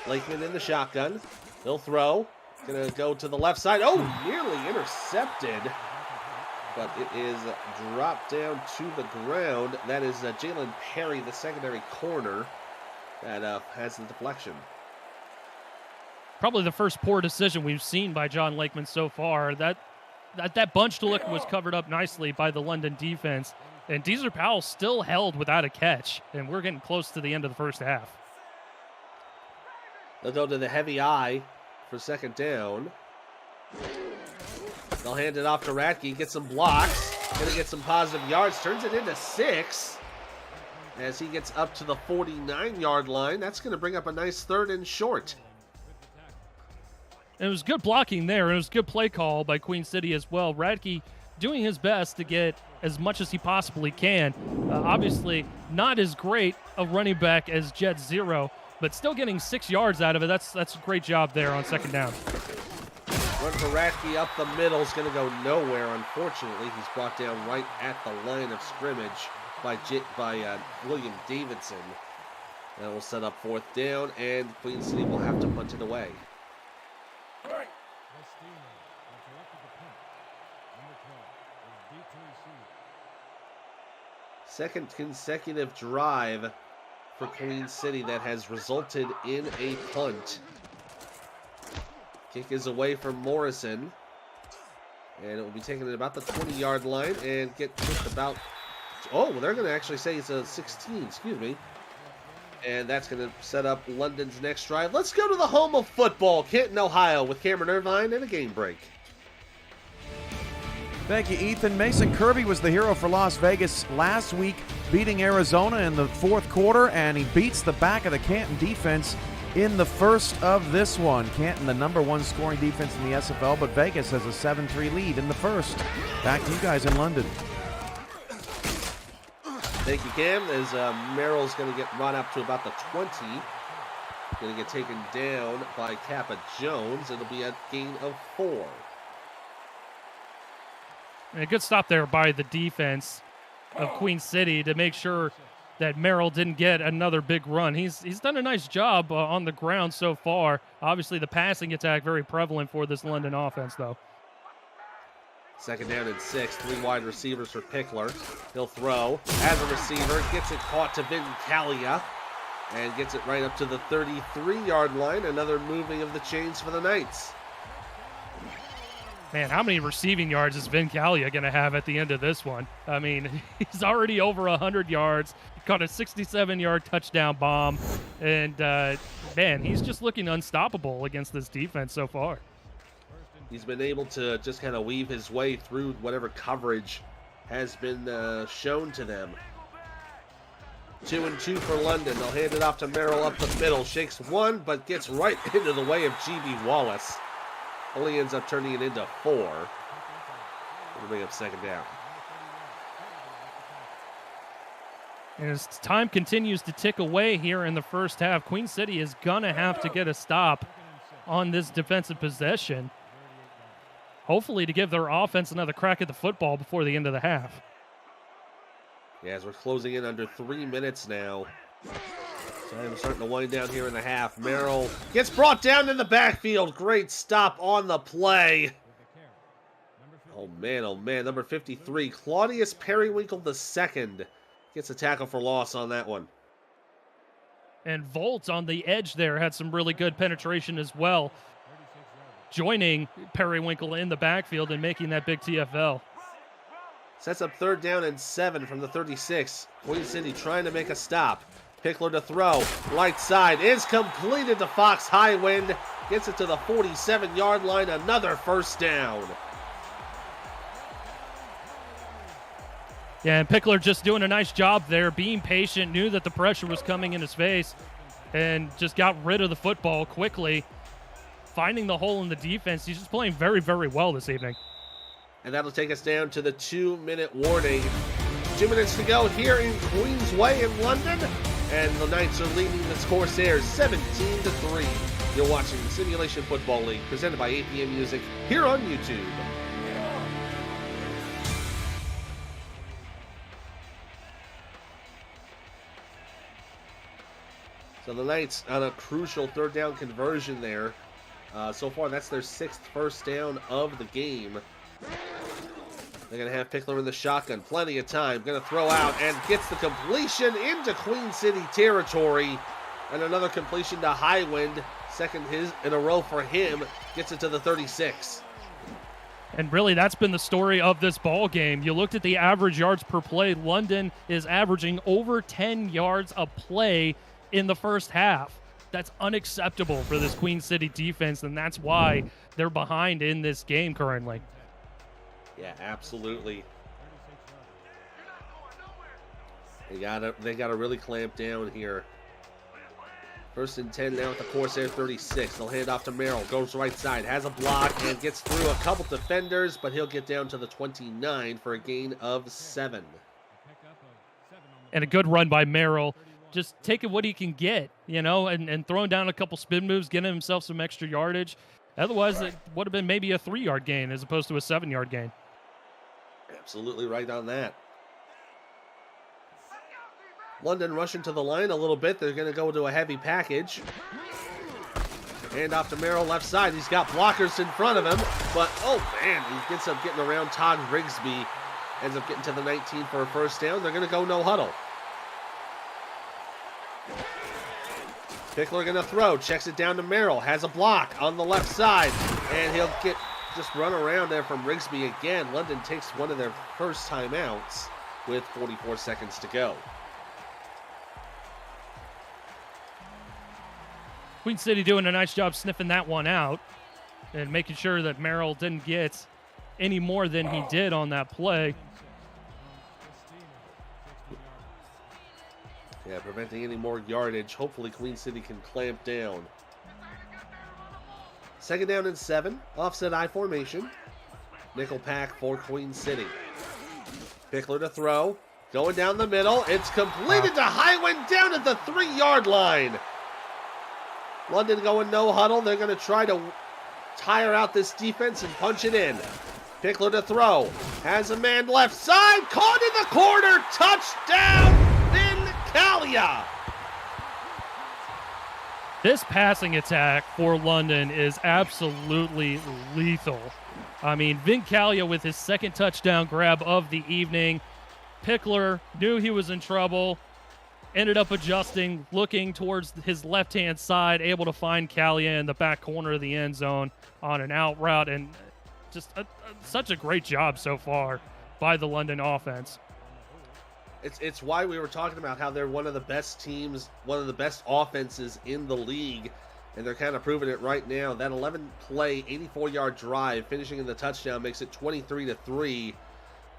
Lakeman in the shotgun. He'll throw. Going to go to the left side. Oh, nearly intercepted. But it is dropped down to the ground. That is Jalen Perry, the secondary corner, that has the deflection. Probably the first poor decision we've seen by John Lakeman so far. That bunched look was covered up nicely by the London defense. And Deezer Powell still held without a catch. And we're getting close to the end of the first half. They'll go to the heavy eye for 2nd down. They'll hand it off to Ratke, get some blocks, gonna get some positive yards, turns it into 6 as he gets up to the 49-yard line. That's gonna bring up a nice 3rd and short. And it was good blocking there, and it was good play call by Queen City as well. Ratke doing his best to get as much as he possibly can. Obviously, not as great a running back as Jet Zero, but still getting 6 yards out of it. That's a great job there on 2nd down. Run for Ratke up the middle is going to go nowhere, unfortunately. He's brought down right at the line of scrimmage by William Davidson. That will set up 4th down, and Queen City will have to punt it away. Second consecutive drive for Queen City that has resulted in a punt. Kick is away from Morrison. And it will be taken at about the 20-yard line and get just about... Oh, they're going to actually say it's a 16, excuse me. And that's going to set up London's next drive. Let's go to the home of football, Canton, Ohio, with Cameron Irvine and a game break. Thank you, Ethan. Mason Kirby was the hero for Las Vegas last week, beating Arizona in the fourth quarter, and he beats the back of the Canton defense in the first of this one. Canton, the #1 scoring defense in the SFL, but Vegas has a 7-3 lead in the first. Back to you guys in London. Thank you, Cam, as Merrill's going to get run up to about the 20. Going to get taken down by Kappa Jones. It'll be a gain of 4. And a good stop there by the defense of Queen City to make sure that Merrill didn't get another big run. He's done a nice job on the ground so far. Obviously, the passing attack very prevalent for this London offense, though. Second down and 6, 3 wide receivers for Pickler. He'll throw as a receiver, gets it caught to Vin Calia, and gets it right up to the 33-yard line. Another moving of the chains for the Knights. Man, how many receiving yards is Vin Calia going to have at the end of this one? I mean, he's already over 100 yards, caught a 67-yard touchdown bomb, and, man, he's just looking unstoppable against this defense so far. He's been able to just kind of weave his way through whatever coverage has been shown to them. 2 and 2 for London. They'll hand it off to Merrill up the middle. Shakes one, but gets right into the way of GB Wallace. Only ends up turning it into 4. It'll bring up second down. And as time continues to tick away here in the first half, Queen City is going to have to get a stop on this defensive possession, hopefully to give their offense another crack at the football before the end of the half. Yeah, as we're closing in under 3 minutes now. So I'm starting to wind down here in the half. Merrill gets brought down in the backfield. Great stop on the play. Oh, man. Number 53, Claudius Periwinkle II gets a tackle for loss on that one. And Volt on the edge there had some really good penetration as well, joining Periwinkle in the backfield and making that big TFL. Sets up third down and 7 from the 36. Queen City trying to make a stop. Pickler to throw. Right side is completed to Fox Highwind. Gets it to the 47-yard line. Another first down. Yeah, and Pickler just doing a nice job there, being patient, knew that the pressure was coming in his face, and just got rid of the football quickly, finding the hole in the defense. He's just playing very, very well this evening. And that'll take us down to the 2-minute warning. 2 minutes to go here in Queensway in London. And the Knights are leading the Corsairs 17-3. You're watching the Simulation Football League, presented by APM Music, here on YouTube. So the Knights on a crucial third down conversion there. So far, that's their 6th first down of the game. They're going to have Pickler in the shotgun. Plenty of time. Going to throw out and gets the completion into Queen City territory. And another completion to Highwind. Second his in a row for him. Gets it to the 36. And really, that's been the story of this ball game. You looked at the average yards per play. London is averaging over 10 yards a play in the first half. That's unacceptable for this Queen City defense, and that's why they're behind in this game currently. Yeah, absolutely. They gotta really clamp down here. First and 10 now at the Corsair 36. They'll hand off to Merrill. Goes right side, has a block, and gets through a couple defenders, but he'll get down to the 29 for a gain of 7. And a good run by Merrill. Just taking what he can get, and throwing down a couple spin moves, getting himself some extra yardage. Otherwise, it would have been maybe a 3-yard gain as opposed to a 7-yard gain. Absolutely right on that. London rushing to the line a little bit. They're going to go to a heavy package. Hand off to Merrill left side. He's got blockers in front of him. But, oh, man, he gets up getting around Todd Rigsby. Ends up getting to the 19 for a first down. They're going to go no huddle. Pickler going to throw. Checks it down to Merrill. Has a block on the left side. And he'll get just run around there from Rigsby again. London takes one of their first timeouts with 44 seconds to go. Queen City doing a nice job sniffing that one out and making sure that Merrill didn't get any more than he did on that play. Yeah, preventing any more yardage. Hopefully Queen City can clamp down. 2nd down and 7. Offset I formation. Nickel pack for Queen City. Pickler to throw. Going down the middle. It's completed to Highwind down at the 3-yard line. London going no huddle. They're going to try to tire out this defense and punch it in. Pickler to throw. Has a man left side. Caught in the corner. Touchdown, Vincalia. This passing attack for London is absolutely lethal. I mean, Vincalia with his 2nd touchdown grab of the evening. Pickler knew he was in trouble. Ended up adjusting, looking towards his left-hand side, able to find Calia in the back corner of the end zone on an out route, and just such a great job so far by the London offense. It's why we were talking about how they're one of the best teams, one of the best offenses in the league, and they're kind of proving it right now. That 11-play, 84-yard drive, finishing in the touchdown, makes it 23-3,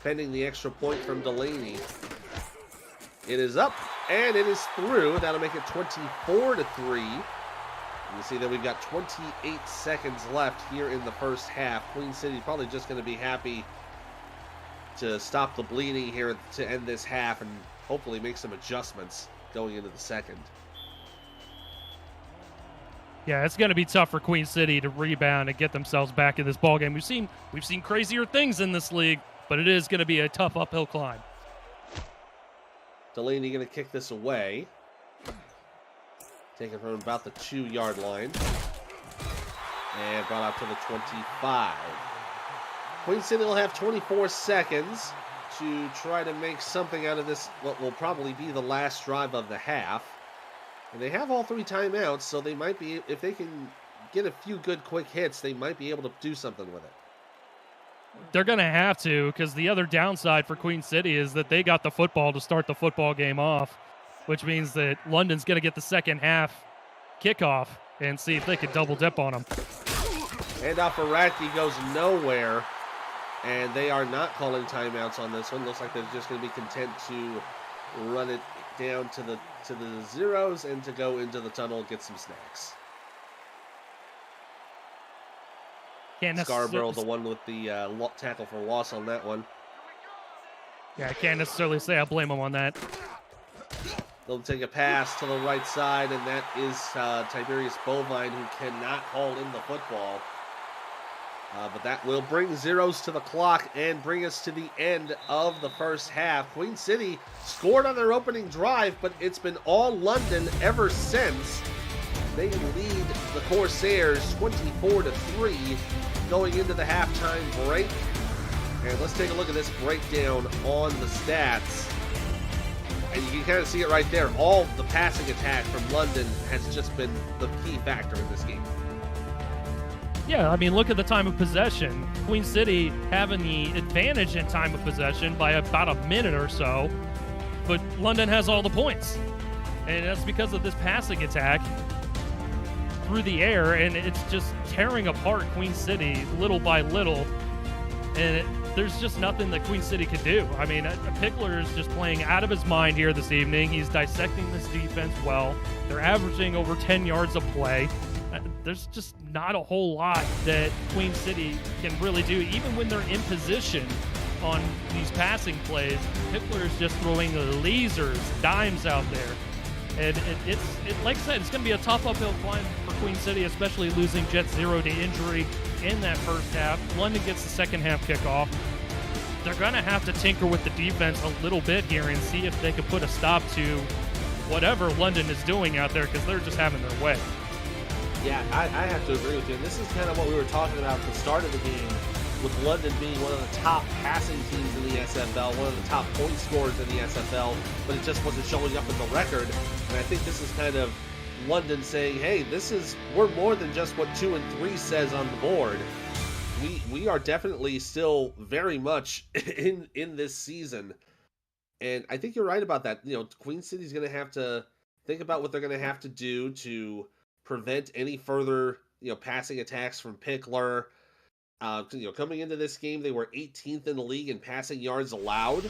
pending the extra point from Delaney. It is up, and it is through. That'll make it 24-3. You see that we've got 28 seconds left here in the first half. Queen City probably just going to be happy to stop the bleeding here to end this half and hopefully make some adjustments going into the second. Yeah, it's going to be tough for Queen City to rebound and get themselves back in this ballgame. We've seen crazier things in this league, but it is going to be a tough uphill climb. Delaney going to kick this away. Taken from about the 2-yard line. And brought out to the 25. Queen City will have 24 seconds to try to make something out of this, what will probably be the last drive of the half. And they have all 3 timeouts, so they might be, if they can get a few good quick hits, they might be able to do something with it. They're going to have to, because the other downside for Queen City is that they got the football to start the football game off, which means that London's going to get the second half kickoff and see if they can double dip on them. Handoff for Ratke goes nowhere, and they are not calling timeouts on this one. Looks like they're just going to be content to run it down to the zeros and to go into the tunnel and get some snacks. Scarborough, the one with the tackle for loss on that one. Yeah, I can't necessarily say I blame him on that. They'll take a pass to the right side, and that is Tiberius Bovine, who cannot haul in the football. But that will bring zeros to the clock and bring us to the end of the first half. Queen City scored on their opening drive, but it's been all London ever since. They lead the Corsairs 24-3 going into the halftime break. And let's take a look at this breakdown on the stats. And you can kind of see it right there. All the passing attack from London has just been the key factor in this game. Yeah, I mean, look at the time of possession. Queen City having the advantage in time of possession by about a minute or so, but London has all the points. And that's because of this passing attack through the air, and it's just tearing apart Queen City little by little. And there's just nothing that Queen City could do. I mean, Pickler is just playing out of his mind here this evening. He's dissecting this defense well. They're averaging over 10 yards a play. There's just not a whole lot that Queen City can really do, even when they're in position on these passing plays. Pickler is just throwing lasers, dimes out there. And it's like I said, it's going to be a tough uphill climb for Queen City, especially losing Jet Zero to injury in that first half. London gets the second half kickoff. They're going to have to tinker with the defense a little bit here and see if they can put a stop to whatever London is doing out there, because they're just having their way. Yeah, I have to agree with you. And this is kind of what we were talking about at the start of the game, with London being one of the top passing teams in the SFL, one of the top point scorers in the SFL, but it just wasn't showing up in the record. And I think this is kind of London saying, hey, we're more than just what 2 and 3 says on the board. we are definitely still very much in this season, and I think you're right about that. You know, Queen City's going to have to think about what they're going to have to do to prevent any further, you know, passing attacks from Pickler. You know, coming into this game, they were 18th in the league in passing yards allowed,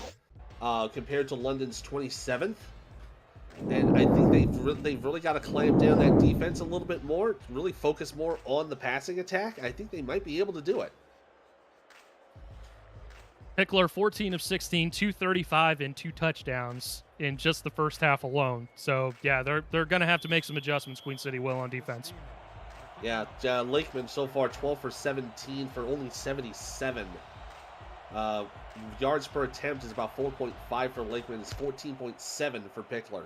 compared to London's 27th. And I think they've really got to clamp down that defense a little bit more, really focus more on the passing attack. I think they might be able to do it. Pickler, 14 of 16, 235 and 2 touchdowns in just the first half alone. So, yeah, they're going to have to make some adjustments, Queen City will, on defense. Yeah, Lakeman so far 12 for 17 for only 77. Yards per attempt is about 4.5 for Lakeman. It's 14.7 for Pickler.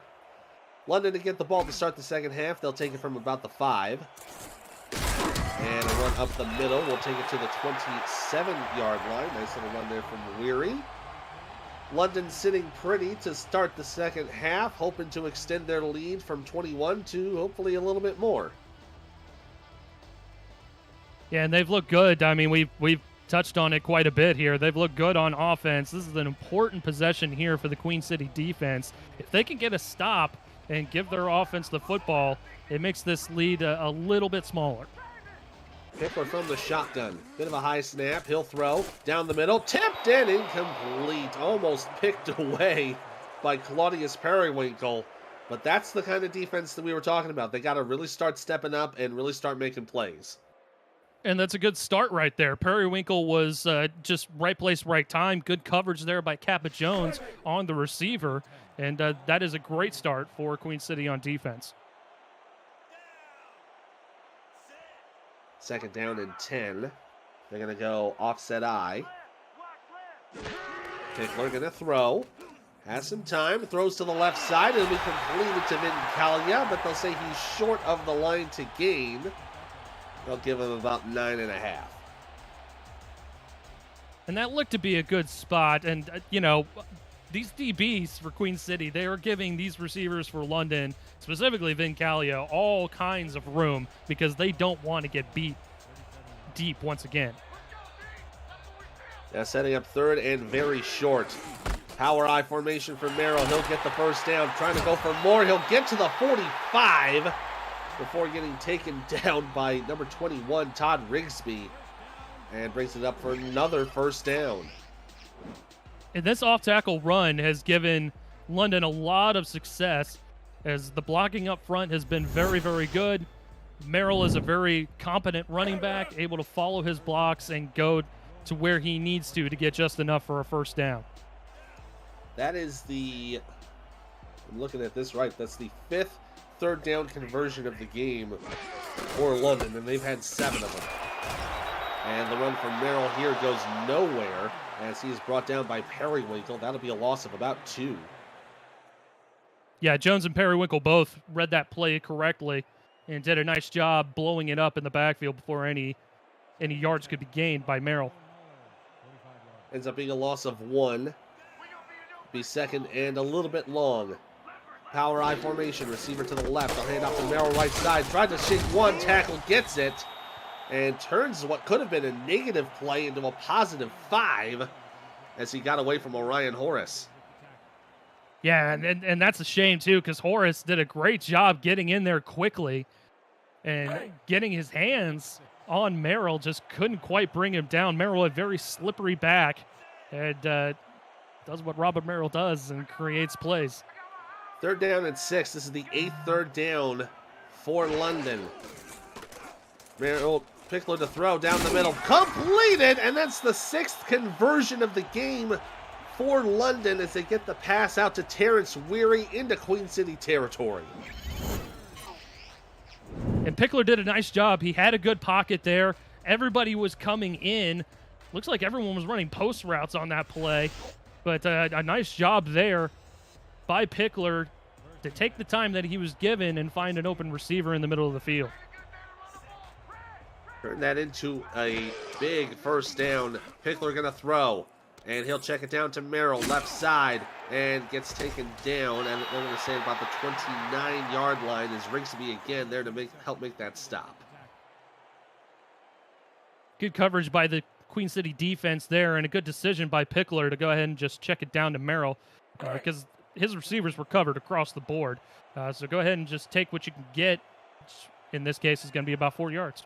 London to get the ball to start the second half. They'll take it from about the 5. And a run up the middle. We'll take it to the 27-yard line. Nice little run there from Weary. London sitting pretty to start the second half, hoping to extend their lead from 21 to hopefully a little bit more. Yeah, and they've looked good. I mean, we've touched on it quite a bit here. They've looked good on offense. This is an important possession here for the Queen City defense. If they can get a stop and give their offense the football, it makes this lead a little bit smaller. Pickler from the shotgun. Bit of a high snap. He'll throw down the middle. Tipped and incomplete. Almost picked away by Claudius Periwinkle. But that's the kind of defense that we were talking about. They got to really start stepping up and really start making plays. And that's a good start right there. Periwinkle was just right place, right time. Good coverage there by Kappa Jones on the receiver. And that is a great start for Queen City on defense. Second down and 10. They're going to go offset I. Pickler going to throw. Has some time. Throws to the left side. It'll be completed to Vincalia, but they'll say he's short of the line to gain. They'll give him about 9.5. And that looked to be a good spot. And, you know, these DBs for Queen City, they are giving these receivers for London, specifically Vincalia, all kinds of room because they don't want to get beat deep once again. Now setting up third and very short. Power I formation for Merrill. He'll get the first down. Trying to go for more. He'll get to the 45 before getting taken down by number 21, Todd Rigsby, and brings it up for another first down. And this off-tackle run has given London a lot of success as the blocking up front has been very, very good. Merrill is a very competent running back, able to follow his blocks and go to where he needs to get just enough for a first down. That is the, I'm looking at this right, that's the 5th third down conversion of the game for London, and they've had 7 of them. And the run from Merrill here goes nowhere as he is brought down by Periwinkle. That'll be a loss of about 2. Yeah, Jones and Periwinkle both read that play correctly and did a nice job blowing it up in the backfield before any yards could be gained by Merrill. Ends up being a loss of 1. Be second and a little bit long. Power I formation, receiver to the left. I'll hand off to Merrill right side. Tried to shake one, tackle, gets it, and turns what could have been a negative play into a positive 5 as he got away from Orion Horace. Yeah, and that's a shame, too, because Horace did a great job getting in there quickly and getting his hands on Merrill. Just couldn't quite bring him down. Merrill, a very slippery back, and does what Robert Merrill does and creates plays. Third down and 6. This is the 8th third down for London. Merrill, Pickler to throw down the middle. Completed, and that's the 6th conversion of the game for London as they get the pass out to Terrence Weary into Queen City territory. And Pickler did a nice job. He had a good pocket there. Everybody was coming in. Looks like everyone was running post routes on that play. But a nice job there by Pickler to take the time that he was given and find an open receiver in the middle of the field. Turn that into a big first down. Pickler going to throw, and he'll check it down to Merrill, left side, and gets taken down. And I'm going to say about the 29-yard line is Rigsby again there to help make that stop. Good coverage by the Queen City defense there, and a good decision by Pickler to go ahead and just check it down to Merrill because his receivers were covered across the board. So go ahead and just take what you can get. In this case, is going to be about 4 yards.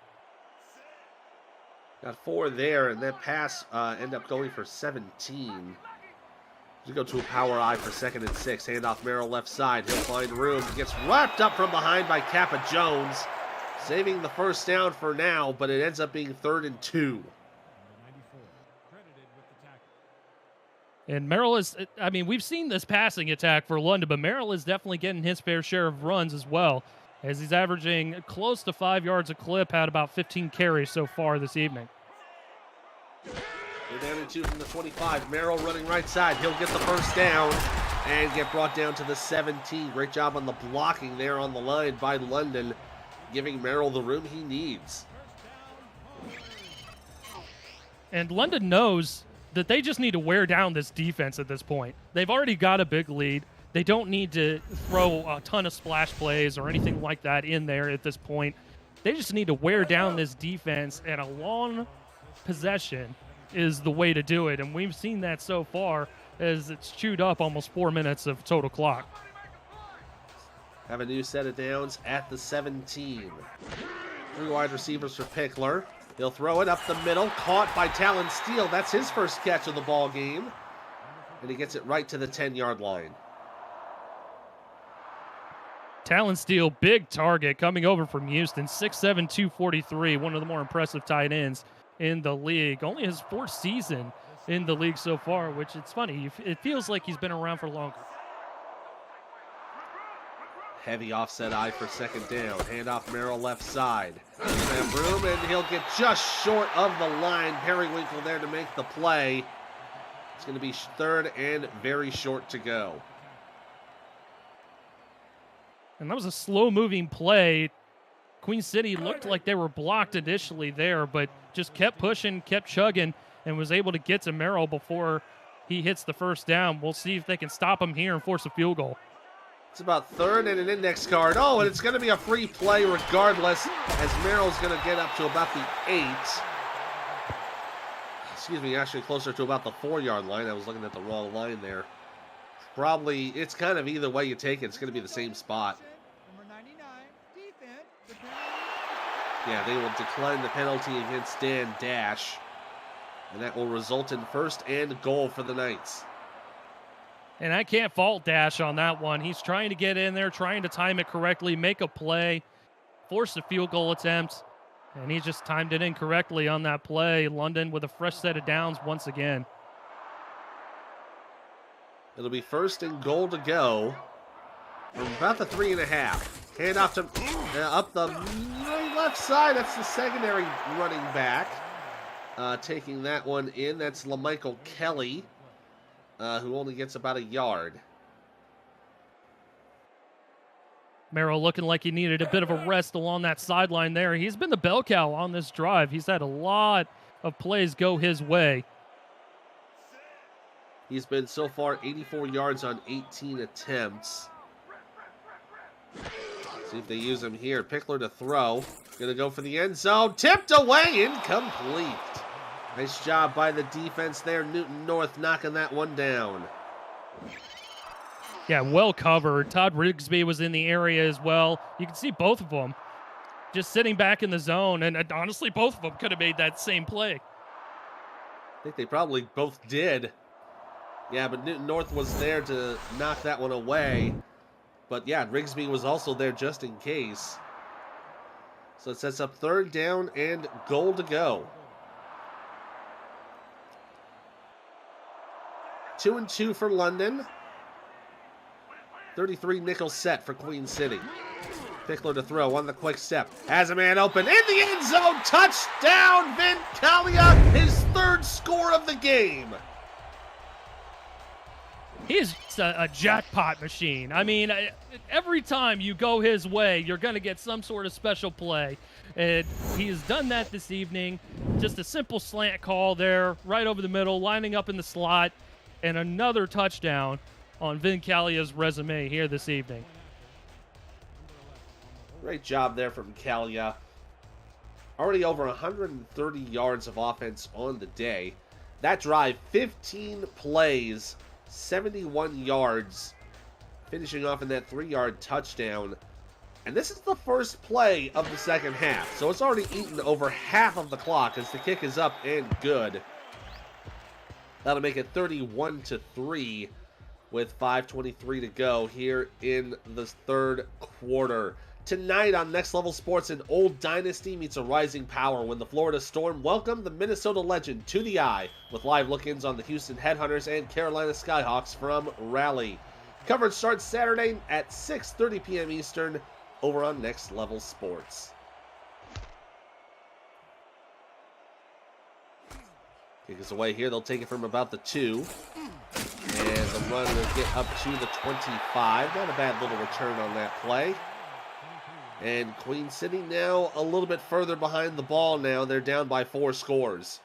Got 4 there, and that pass ended up going for 17. You go to a power I for 2nd and 6. Handoff Merrill left side. He'll find room. Gets wrapped up from behind by Kappa Jones. Saving the first down for now, but it ends up being 3rd and 2. And Merrill is, I mean, we've seen this passing attack for London, but Merrill is definitely getting his fair share of runs as well, as he's averaging close to 5 yards a clip, had about 15 carries so far this evening. They're down and 2 from the 25. Merrill running right side. He'll get the first down and get brought down to the 17. Great job on the blocking there on the line by London, giving Merrill the room he needs. And London knows that they just need to wear down this defense at this point. They've already got a big lead. They don't need to throw a ton of splash plays or anything like that in there at this point. They just need to wear down this defense, and a long possession is the way to do it. And we've seen that so far as it's chewed up almost 4 minutes of total clock. Have a new set of downs at the 17. 3 wide receivers for Pickler. He'll throw it up the middle, caught by Talon Steele. That's his first catch of the ball game. And he gets it right to the 10-yard line. Talon Steele, big target coming over from Houston, 6'7", 243, one of the more impressive tight ends in the league. Only his 4th season in the league so far, which it's funny. It feels like he's been around for longer. Heavy offset I for 2nd down. Handoff Merrill left side. Have room, and he'll get just short of the line. Periwinkle there to make the play. It's going to be 3rd and very short to go. And that was a slow-moving play. Queen City looked like they were blocked initially there, but just kept pushing, kept chugging, and was able to get to Merrill before he hits the first down. We'll see if they can stop him here and force a field goal. It's about 3rd and an index card. Oh, and it's going to be a free play regardless, as Merrill's going to get up to about the 8. Excuse me, actually closer to about the 4-yard line. I was looking at the wrong line there. Probably, it's kind of either way you take it, it's going to be the same spot. Yeah, they will decline the penalty against Dan Dash. And that will result in 1st and goal for the Knights. And I can't fault Dash on that one. He's trying to get in there, trying to time it correctly, make a play, force a field goal attempt, and he just timed it incorrectly on that play. London with a fresh set of downs once again. It'll be 1st and goal to go from about the 3.5. Hand off to up the left side. That's the secondary running back. Taking that one in. That's LaMichael Kelly, who only gets about a yard. Merrill looking like he needed a bit of a rest along that sideline there. He's been the bell cow on this drive. He's had a lot of plays go his way. He's been so far 84 yards on 18 attempts. See if they use him here. Pickler to throw. Gonna go for the end zone. Tipped away. Incomplete. Nice job by the defense there. Newton North knocking that one down. Yeah, well covered. Todd Rigsby was in the area as well. You can see both of them just sitting back in the zone, and honestly, both of them could have made that same play. I think they probably both did. Yeah, but Newton North was there to knock that one away. But yeah, Rigsby was also there just in case. So it sets up 3rd down and goal to go. 2 and 2 for London. 33 nickel set for Queen City. Pickler to throw on the quick step. Has a man open in the end zone. Touchdown, Vincalia. His 3rd score of the game. He is a jackpot machine. I mean, every time you go his way, you're going to get some sort of special play. And he has done that this evening. Just a simple slant call there, right over the middle, lining up in the slot, and another touchdown on Vincalia's resume here this evening. Great job there from Calia. Already over 130 yards of offense on the day. That drive, 15 plays, 71 yards, finishing off in that 3-yard touchdown. And this is the first play of the second half, so it's already eaten over half of the clock as the kick is up and good. That'll make it 31-3 with 5:23 to go here in the third quarter. Tonight on Next Level Sports, an old dynasty meets a rising power when the Florida Storm welcome the Minnesota legend to the eye with live look-ins on the Houston Headhunters and Carolina Skyhawks from Raleigh. Coverage starts Saturday at 6:30 p.m. Eastern over on Next Level Sports. Kick is away here. They'll take it from about the 2. And the run will get up to the 25. Not a bad little return on that play. And Queen City now a little bit further behind the ball now. They're down by 4 scores.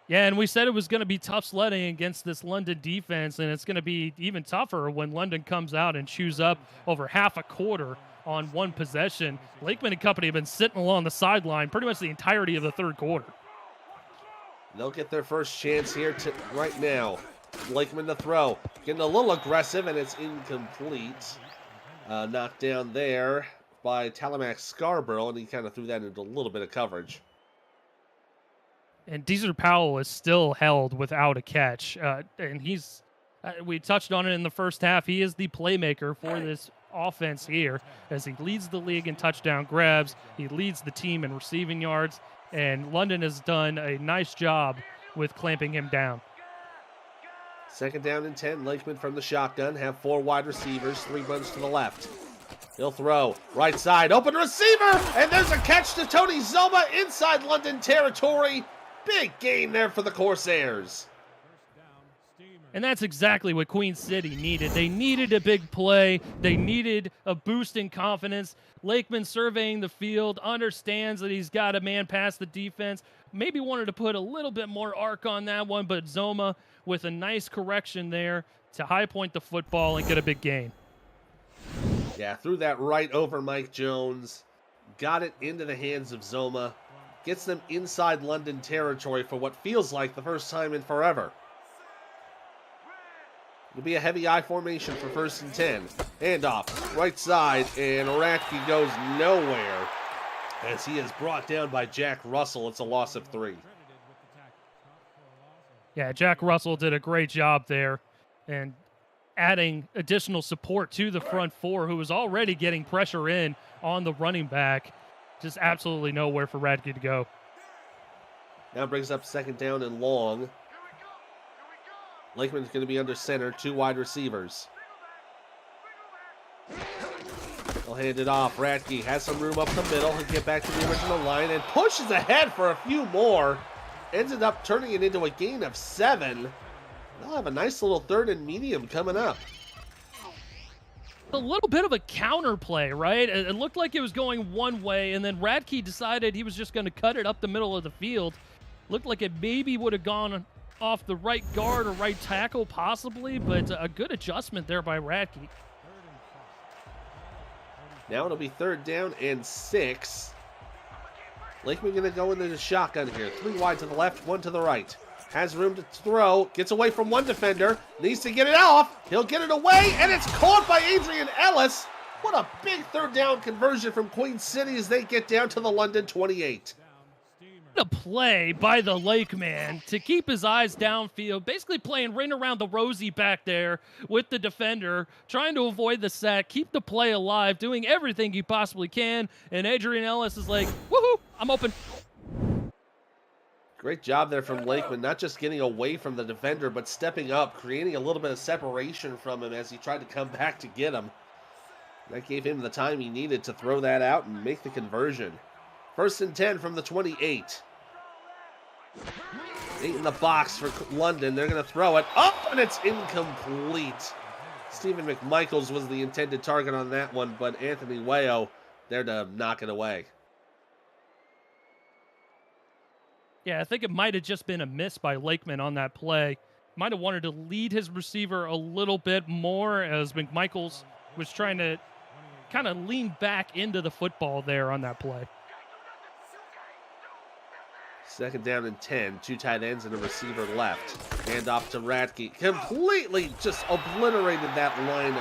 Yeah, and we said it was going to be tough sledding against this London defense, and it's going to be even tougher when London comes out and chews up over half a quarter on one possession. Lakeman and company have been sitting along the sideline pretty much the entirety of the third quarter. They'll get their first chance here right now. Lakeman to throw. Getting a little aggressive, and it's incomplete. Knocked down there by Talamax Scarborough, and he kind of threw that into a little bit of coverage. And Deezer Powell is still held without a catch. And he's, we touched on it in the first half, he is the playmaker for this offense here as he leads the league in touchdown grabs. He leads the team in receiving yards. And London has done a nice job with clamping him down. Second down and 10. Lakeman from the shotgun. Have 4 wide receivers. 3 runs to the left. He'll throw. Right side. Open receiver. And there's a catch to Tony Zoma inside London territory. Big gain there for the Corsairs. And that's exactly what Queen City needed. They needed a big play. They needed a boost in confidence. Lakeman surveying the field, understands that he's got a man past the defense. Maybe wanted to put a little bit more arc on that one, but Zoma with a nice correction there to high point the football and get a big gain. Yeah, threw that right over Mike Jones. Got it into the hands of Zoma. Gets them inside London territory for what feels like the first time in forever. It'll be a heavy I formation for 1st and 10. Handoff, right side, and Ratke goes nowhere as he is brought down by Jack Russell. It's a loss of 3. Yeah, Jack Russell did a great job there and adding additional support to the front 4 who was already getting pressure in on the running back. Just absolutely nowhere for Ratke to go. Now brings up 2nd down and long. Lakeman's going to be under center, 2 wide receivers. He'll hand it off. Ratke has some room up the middle. He'll get back to the original line and pushes ahead for a few more. Ended up turning it into a gain of 7. They'll have a nice little 3rd and medium coming up. A little bit of a counter play, right? It looked like it was going one way, and then Ratke decided he was just going to cut it up the middle of the field. Looked like it maybe would have gone off the right guard or right tackle possibly, but a good adjustment there by Ratke. Now it'll be 3rd down and 6. Lakeman going to go into the shotgun here. 3 wide to the left, 1 to the right. Has room to throw, gets away from 1 defender, needs to get it off. He'll get it away, and it's caught by Adrian Ellis. What a big 3rd down conversion from Queen City as they get down to the London 28. A play by the Lakeman to keep his eyes downfield, basically playing right around the rosy back there with the defender, trying to avoid the sack, keep the play alive, doing everything he possibly can, and Adrian Ellis is like, woohoo, I'm open. Great job there from Lakeman, not just getting away from the defender, but stepping up, creating a little bit of separation from him as he tried to come back to get him. That gave him the time he needed to throw that out and make the conversion. 1st and 10 from the 28. 8 in the box for London. They're going to throw it up, and it's incomplete. Stephen McMichaels was the intended target on that one, but Anthony Wayo there to knock it away. Yeah, I think it might have just been a miss by Lakeman on that play. Might have wanted to lead his receiver a little bit more as McMichaels was trying to kind of leaned back into the football there on that play. 2nd down and 10. 2 tight ends and a receiver left. Hand off to Radke. Completely just obliterated that line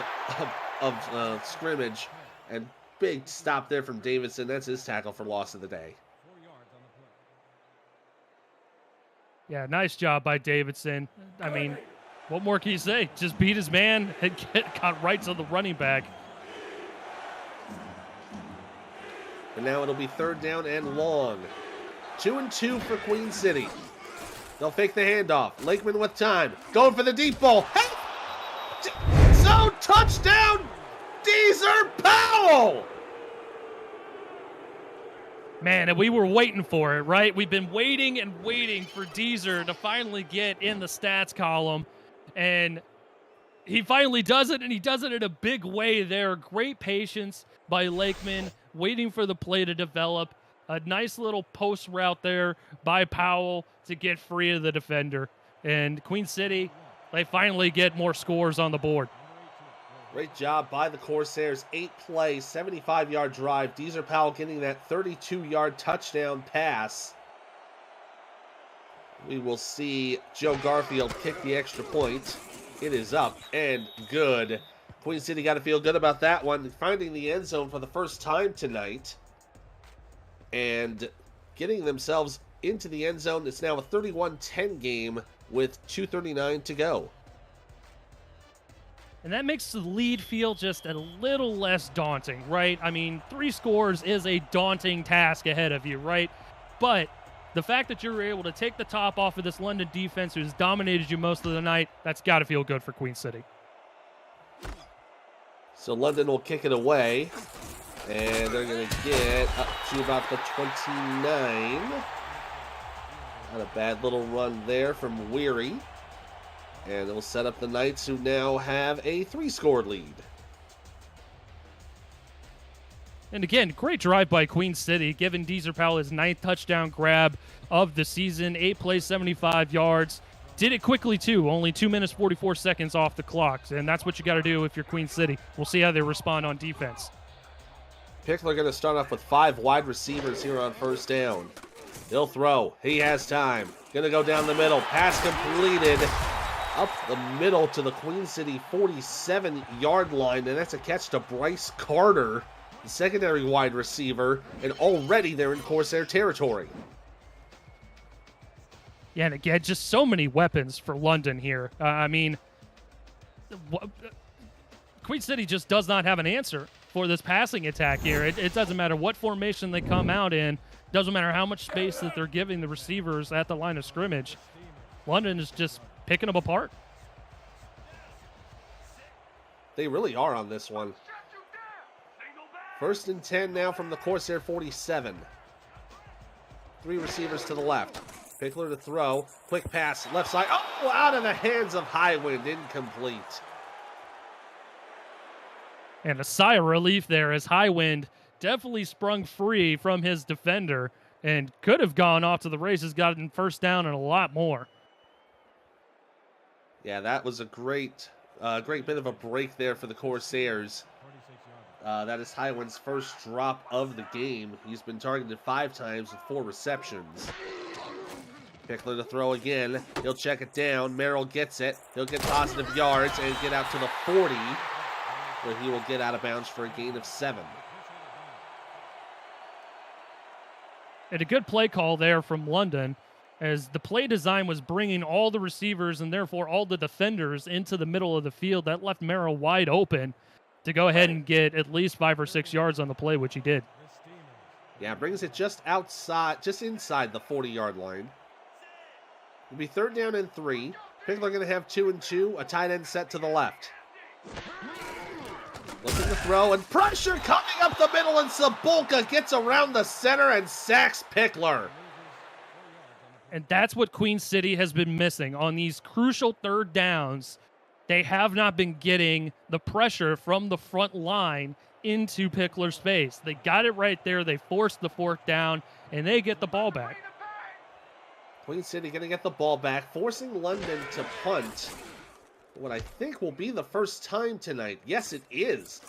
of scrimmage. And big stop there from Davidson. That's his tackle for loss of the day. Yeah, nice job by Davidson. I mean, what more can you say? Just beat his man and got right to the running back. And now it'll be 3rd down and long. 2 and 2 for Queen City. They'll fake the handoff. Lakeman with time. Going for the deep ball. Hey! Zone touchdown! Deezer Powell! Man, and we were waiting for it, right? We've been waiting and waiting for Deezer to finally get in the stats column. And he finally does it, and he does it in a big way there. Great patience by Lakeman, waiting for the play to develop. A nice little post route there by Powell to get free of the defender. And Queen City, they finally get more scores on the board. Great job by the Corsairs. 8 plays, 75-yard drive. Deezer Powell getting that 32-yard touchdown pass. We will see Joe Garfield kick the extra point. It is up and good. Queen City got to feel good about that one. Finding the end zone for the first time tonight. And getting themselves into the end zone. It's now a 31-10 game with 2:39 to go. And that makes the lead feel just a little less daunting, right? I mean, 3 scores is a daunting task ahead of you, right? But the fact that you were able to take the top off of this London defense who's dominated you most of the night, that's got to feel good for Queen City. So London will kick it away. And they're going to get up to about the 29. Not a bad little run there from Weary. And it'll set up the Knights, who now have a 3-score lead. And again, great drive by Queen City, giving Deezer Powell his 9th touchdown grab of the season. 8 plays, 75 yards. Did it quickly, too. Only 2 minutes, 44 seconds off the clock. And that's what you got to do if you're Queen City. We'll see how they respond on defense. Pickler going to start off with 5 wide receivers here on 1st down. He'll throw. He has time. Going to go down the middle. Pass completed. Up the middle to the Queen City 47-yard line, and that's a catch to Bryce Carter, the secondary wide receiver, and already they're in Corsair territory. Yeah, and again, just so many weapons for London here. I mean, Queen City just does not have an answer for this passing attack here. It doesn't matter what formation they come out in. Doesn't matter how much space that they're giving the receivers at the line of scrimmage. London is just picking them apart. They really are on this one. 1st and 10 now from the Corsair 47. 3 receivers to the left. Pickler to throw. Quick pass, left side. Oh, out of the hands of Highwind. Incomplete. And a sigh of relief there as Highwind definitely sprung free from his defender and could have gone off to the races, gotten 1st down and a lot more. Yeah, that was a great bit of a break there for the Corsairs. That is Highwind's first drop of the game. He's been targeted 5 times with 4 receptions. Pickler to throw again. He'll check it down. Merrill gets it. He'll get positive yards and get out to the 40, where he will get out of bounds for a gain of 7. And a good play call there from London, as the play design was bringing all the receivers and therefore all the defenders into the middle of the field. That left Merrill wide open to go ahead and get at least 5 or 6 yards on the play, which he did. Yeah, brings it just inside the 40-yard line. It'll be 3rd down and 3. Pickler going to have 2 and 2, a tight end set to the left. Looking to throw, and pressure coming up the middle, and Sabulka gets around the center and sacks Pickler. And that's what Queen City has been missing on these crucial 3rd downs. They have not been getting the pressure from the front line into Pickler's face. They got it right there. They forced the 4th down, and they get the ball back. Queen City going to get the ball back, forcing London to punt. What I think will be the first time tonight. Yes, it is.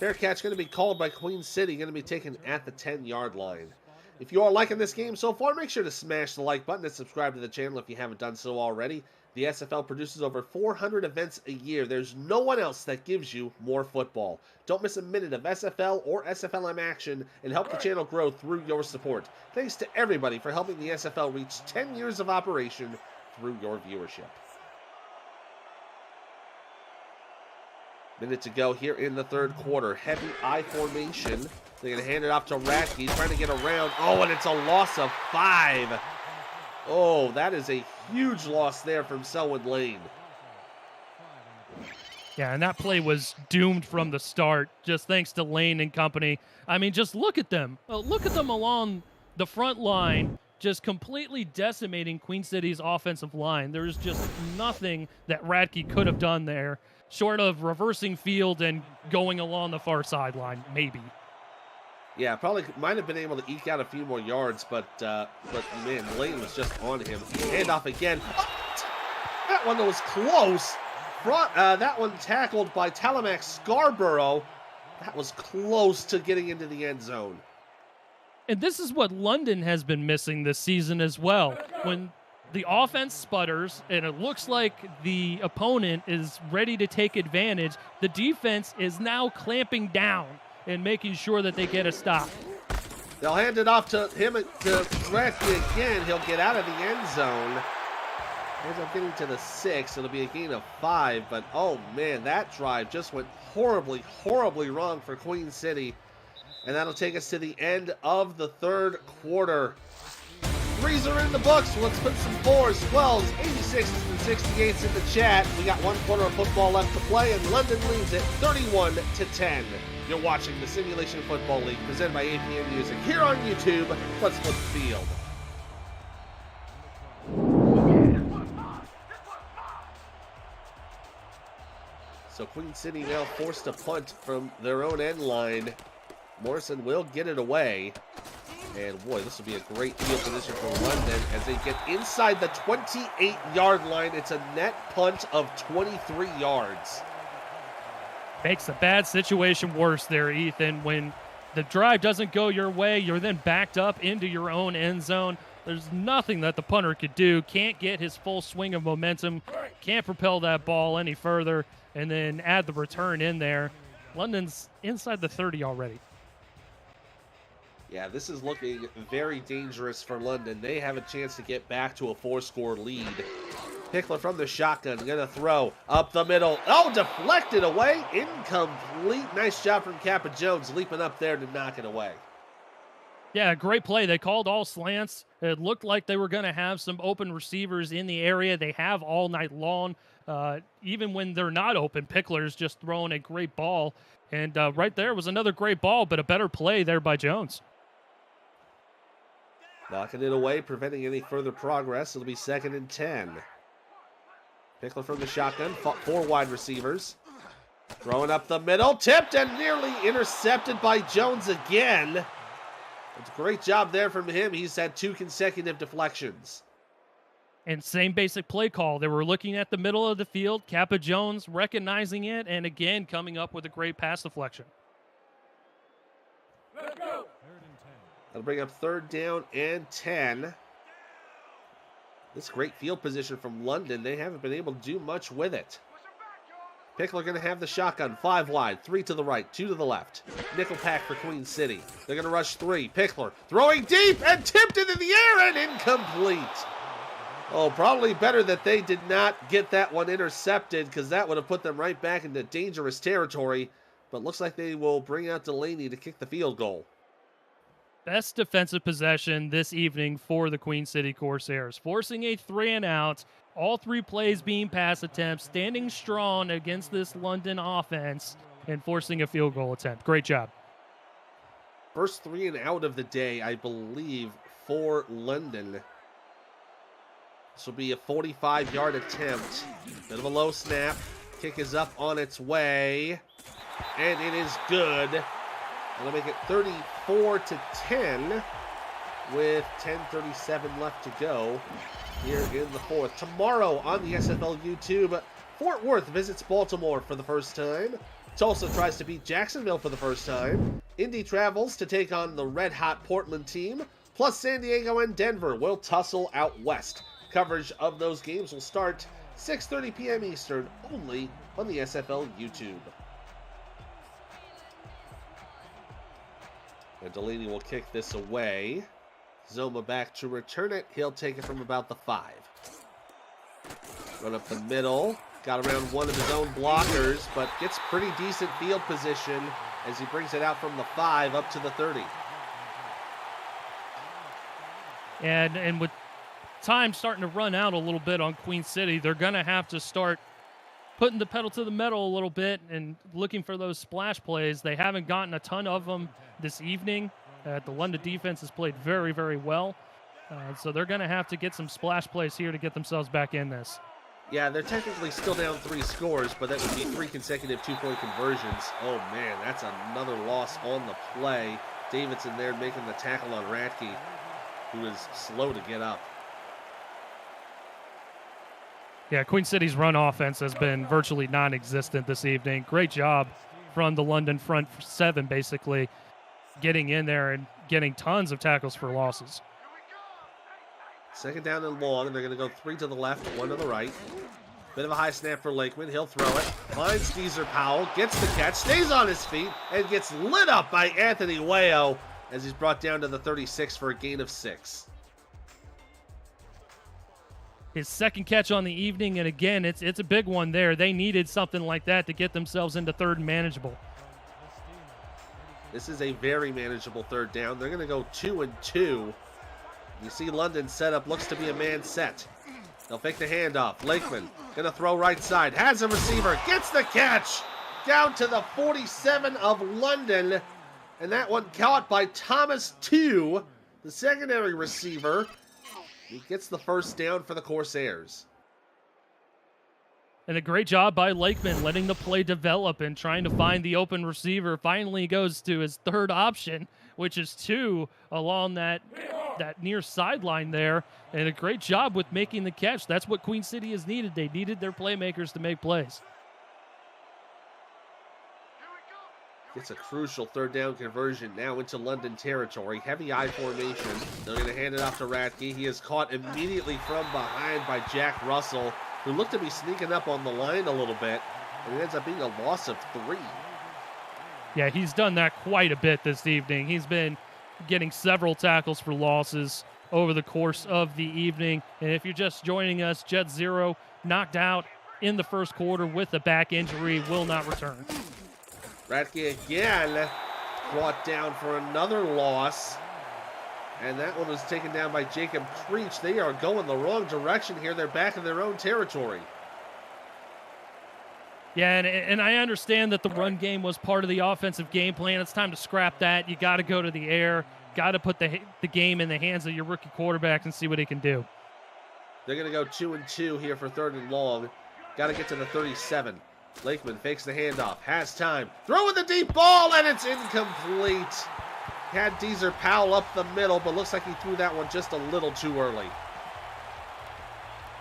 Fair catch going to be called by Queen City, going to be taken at the 10-yard line. If you are liking this game so far, make sure to smash the like button and subscribe to the channel if you haven't done so already. The SFL produces over 400 events a year. There's no one else that gives you more football. Don't miss a minute of SFL or SFLM action and help the channel grow through your support. Thanks to everybody for helping the SFL reach 10 years of operation through your viewership. Minute to go here in the third quarter. Heavy I formation. They're going to hand it off to Ratke, trying to get around. Oh, and it's a loss of 5. Oh, that is a huge loss there from Selwyn Lane. Yeah, and that play was doomed from the start, just thanks to Lane and company. I mean, just look at them. Look at them along the front line, just completely decimating Queen City's offensive line. There's just nothing that Ratke could have done there, short of reversing field and going along the far sideline, maybe. Yeah, probably might have been able to eke out a few more yards, but man, Lane was just on him. Handoff again. That one was close. That one tackled by Talamax Scarborough. That was close to getting into the end zone. And this is what London has been missing this season as well. When the offense sputters and it looks like the opponent is ready to take advantage, the defense is now clamping down and making sure that they get a stop. They'll hand it off to him, to Ratke again. He'll get out of the end zone. Ends up getting to the 6. It'll be a gain of 5, but oh man, that drive just went horribly, horribly wrong for Queen City. And that'll take us to the end of the third quarter. 3s are in the books. Let's put some 4s, 12s, 86s, and 68s in the chat. We got 1 quarter of football left to play, and London leads it 31-10. You're watching the Simulation Football League presented by APM Music here on YouTube. Let's flip the field. So Queen City now forced to punt from their own end line. Morrison will get it away. And boy, this will be a great field position for London as they get inside the 28-yard line. It's a net punt of 23 yards. Makes a bad situation worse there, Ethan. When the drive doesn't go your way, you're then backed up into your own end zone. There's nothing that the punter could do. Can't get his full swing of momentum. Can't propel that ball any further. And then add the return in there. London's inside the 30 already. Yeah, this is looking very dangerous for London. They have a chance to get back to a 4-score lead. Pickler from the shotgun, gonna throw up the middle. Oh, deflected away, incomplete. Nice job from Kappa Jones leaping up there to knock it away. Yeah, great play. They called all slants. It looked like they were going to have some open receivers in the area. They have all night long. Even when they're not open, Pickler's just throwing a great ball. And right there was another great ball, but a better play there by Jones. Knocking it away, preventing any further progress. It'll be 2nd and 10. Pickler from the shotgun, 4 wide receivers. Throwing up the middle, tipped and nearly intercepted by Jones again. It's a great job there from him. He's had 2 consecutive deflections. And same basic play call. They were looking at the middle of the field. Kappa Jones recognizing it, and again coming up with a great pass deflection. Let's go. That'll bring up 3rd down and 10. This great field position from London. They haven't been able to do much with it. Pickler going to have the shotgun, 5 wide, 3 to the right, 2 to the left. Nickel pack for Queen City. They're going to rush 3. Pickler throwing deep and tipped into the air and incomplete. Oh, probably better that they did not get that one intercepted because that would have put them right back into dangerous territory. But looks like they will bring out Delaney to kick the field goal. Best defensive possession this evening for the Queen City Corsairs. Forcing a 3-and-out. All 3 plays being pass attempts, standing strong against this London offense, and forcing a field goal attempt. Great job. First 3-and-out of the day, I believe, for London. This will be a 45-yard attempt. Bit of a low snap. Kick is up on its way. And it is good. That'll make it 34-10 with 10:37 left to go here in the 4th. Tomorrow on the SFL YouTube, Fort Worth visits Baltimore for the first time. Tulsa tries to beat Jacksonville for the first time. Indy travels to take on the red-hot Portland team. Plus, San Diego and Denver will tussle out west. Coverage of those games will start 6:30 p.m. Eastern, only on the SFL YouTube. And Delaney will kick this away. Zoma back to return it. He'll take it from about the 5. Run up the middle. Got around one of his own blockers, but gets pretty decent field position as he brings it out from the 5 up to the 30. And with time starting to run out a little bit on Queen City, they're going to have to start putting the pedal to the metal a little bit and looking for those splash plays. They haven't gotten a ton of them this evening. The London defense has played very, very well. So they're going to have to get some splash plays here to get themselves back in this. Yeah, they're technically still down 3 scores, but that would be 3 consecutive 2-point conversions. Oh, man, that's another loss on the play. Davidson there making the tackle on Radke, who is slow to get up. Yeah, Queen City's run offense has been virtually non-existent this evening. Great job from the London front 7, basically, getting in there and getting tons of tackles for losses. Second down and long, and they're going to go 3 to the left, 1 to the right. Bit of a high snap for Lakeman. He'll throw it. Finds Deezer Powell, gets the catch, stays on his feet, and gets lit up by Anthony Wayo as he's brought down to the 36 for a gain of 6. His second catch on the evening, and again, it's a big one there. They needed something like that to get themselves into third and manageable. This is a very manageable third down. They're going to go 2 and 2. You see London's setup looks to be a man set. They'll fake the handoff. Lakeman going to throw right side. Has a receiver. Gets the catch. Down to the 47 of London. And that one caught by Thomas 2, the secondary receiver. He gets the first down for the Corsairs. And a great job by Lakeman letting the play develop and trying to find the open receiver. Finally goes to his third option, which is 2 along that near sideline there. And a great job with making the catch. That's what Queen City has needed. They needed their playmakers to make plays. Gets a crucial third down conversion now into London territory. Heavy I formation. They're going to hand it off to Radke. He is caught immediately from behind by Jack Russell, who looked to be sneaking up on the line a little bit. And it ends up being a loss of 3. Yeah, he's done that quite a bit this evening. He's been getting several tackles for losses over the course of the evening. And if you're just joining us, Jet Zero knocked out in the first quarter with a back injury, will not return. Radke again brought down for another loss. And that one was taken down by Jacob Creech. They are going the wrong direction here. They're back in their own territory. Yeah, and I understand that the run game was part of the offensive game plan. It's time to scrap that. You got to go to the air. Got to put the game in the hands of your rookie quarterback and see what he can do. They're going to go 2 and 2 here for third and long. Got to get to the 37. Lakeman fakes the handoff. Has time. Throwing the deep ball, and it's incomplete. Had Deezer Powell up the middle, but looks like he threw that one just a little too early.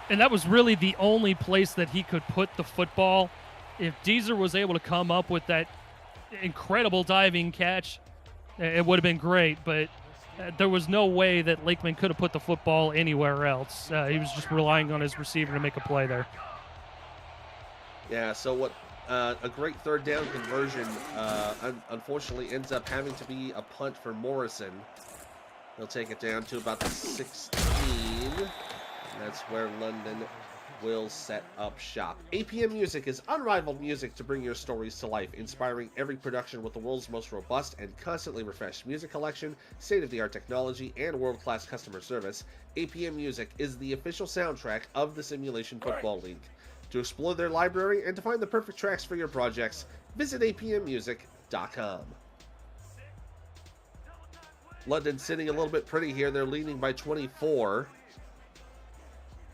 And that was really the only place that he could put the football. If Deezer was able to come up with that incredible diving catch, it would have been great, but there was no way that Lakeman could have put the football anywhere else. He was just relying on his receiver to make a play there. Yeah, so what a great third down conversion unfortunately ends up having to be a punt for Morrison. He'll take it down to about the 16. And that's where London will set up shop. APM Music is unrivaled music to bring your stories to life, inspiring every production with the world's most robust and constantly refreshed music collection, state-of-the-art technology, and world-class customer service. APM Music is the official soundtrack of the Simulation Football League. To explore their library and to find the perfect tracks for your projects, visit apmmusic.com. London sitting a little bit pretty here. They're leading by 24.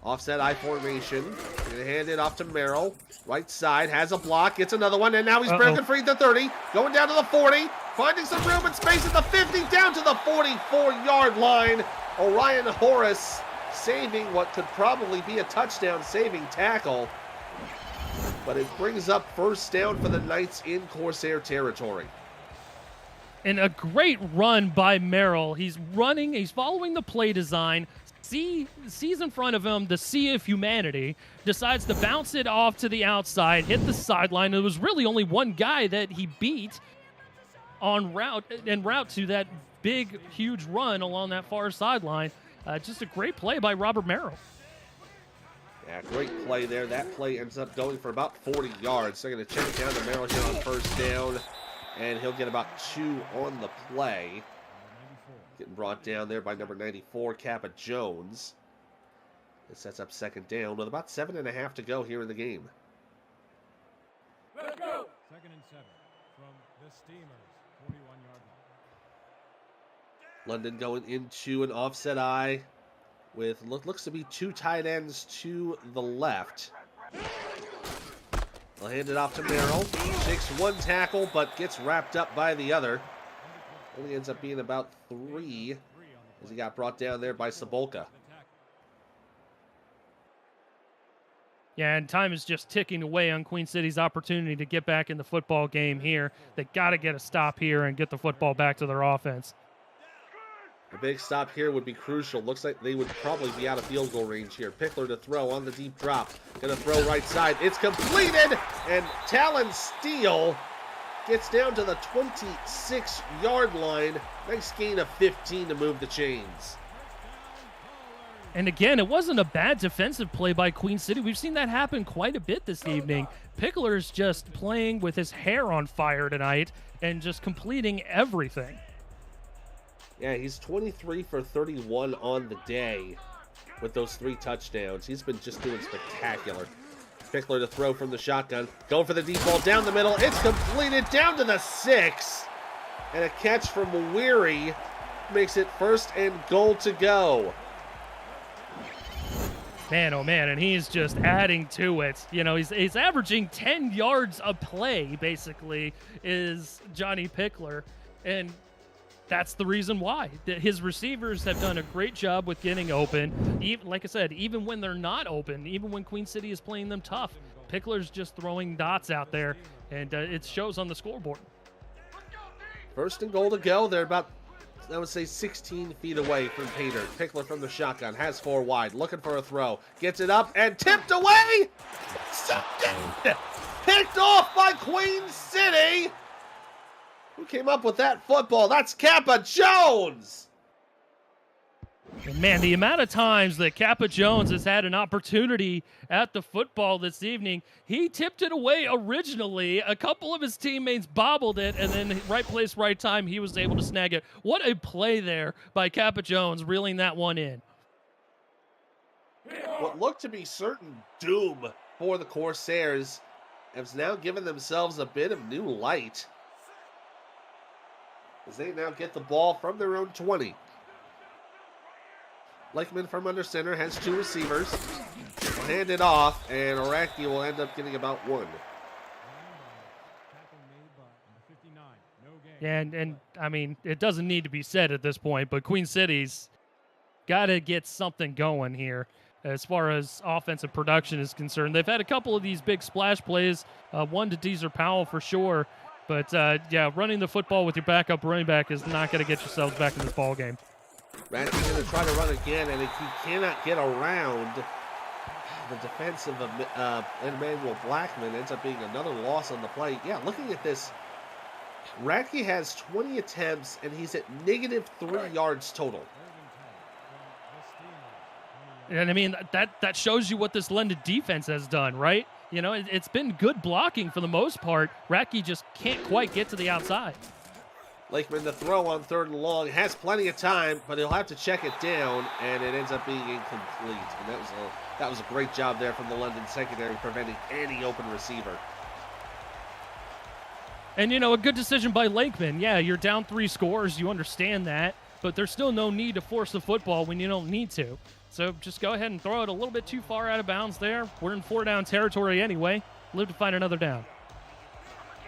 Offset I formation. Gonna hand it off to Merrill. Right side, has a block, gets another one, and now he's broken free at the 30. Going down to the 40. Finding some room and space at the 50, down to the 44-yard line. Orion Horace saving what could probably be a touchdown saving tackle. but it brings up first down for the Knights in Corsair territory. And a great run by Merrill. He's running, he's following the play design, sees in front of him the sea of humanity, decides to bounce it off to the outside, hit the sideline. There was really only one guy that he beat en route to that big, huge run along that far sideline. Just a great play by Robert Merrill. Yeah, great play there. That play ends up going for about 40 yards. They're going to check it down to Merrill here on first down, and he'll get about 2 on the play. Getting brought down there by number 94, Kappa Jones. It sets up second down with about 7.5 to go here in the game. Let's go! 2nd and 7 from the Steamers, 41-yard line. London going into an offset eye with looks to be 2 tight ends to the left. They'll hand it off to Merrill. Takes 1 tackle, but gets wrapped up by the other. Only ends up being about 3 as he got brought down there by Sabolka. Yeah, and time is just ticking away on Queen City's opportunity to get back in the football game here. They got to get a stop here and get the football back to their offense. A big stop here would be crucial. Looks like they would probably be out of field goal range here. Pickler to throw on the deep drop. Going to throw right side. It's completed, and Talon Steele gets down to the 26-yard line. Nice gain of 15 to move the chains. And again, it wasn't a bad defensive play by Queen City. We've seen that happen quite a bit this evening. Pickler's just playing with his hair on fire tonight and just completing everything. Yeah, he's 23 for 31 on the day with those 3 touchdowns. He's been just doing spectacular. Pickler to throw from the shotgun. Going for the deep ball down the middle. It's completed down to the 6. And a catch from Weary makes it 1st and goal to go. Man, oh man, and he's just adding to it. You know, he's averaging 10 yards a play, basically, is Johnny Pickler. And that's the reason why. His receivers have done a great job with getting open. Even, like I said, even when they're not open, even when Queen City is playing them tough, Pickler's just throwing dots out there, and it shows on the scoreboard. 1st and goal to go. They're about, I would say, 16 feet away from Pater. Pickler from the shotgun, has 4 wide, looking for a throw. Gets it up and tipped away! Picked off by Queen City! Who came up with that football? That's Kappa Jones! And man, the amount of times that Kappa Jones has had an opportunity at the football this evening, he tipped it away originally. A couple of his teammates bobbled it, and then right place, right time, he was able to snag it. What a play there by Kappa Jones, reeling that one in. What looked to be certain doom for the Corsairs has now given themselves a bit of new light, as they now get the ball from their own 20. Lakeman from under center has 2 receivers. Will hand it off, and Araki will end up getting about 1. Yeah, and I mean, it doesn't need to be said at this point, but Queen City's got to get something going here as far as offensive production is concerned. They've had a couple of these big splash plays, one to Deezer Powell for sure. But, yeah, running the football with your backup running back is not going to get yourselves back in this ball game. Ratchet's going to try to run again, and if he cannot get around the defense of Emmanuel Blackman, ends up being another loss on the play. Yeah, looking at this, Ratke has 20 attempts, and he's at -3 yards total. And, I mean, that shows you what this London defense has done, right? You know, it's been good blocking for the most part. Ratke just can't quite get to the outside. Lakeman the throw on 3rd and long, has plenty of time, but he'll have to check it down, and it ends up being incomplete. And that was a great job there from the London secondary, preventing any open receiver. And, you know, a good decision by Lakeman. Yeah, you're down 3 scores. You understand that. But there's still no need to force the football when you don't need to. So just go ahead and throw it a little bit too far out of bounds there. We're in 4-down territory anyway. Live to find another down.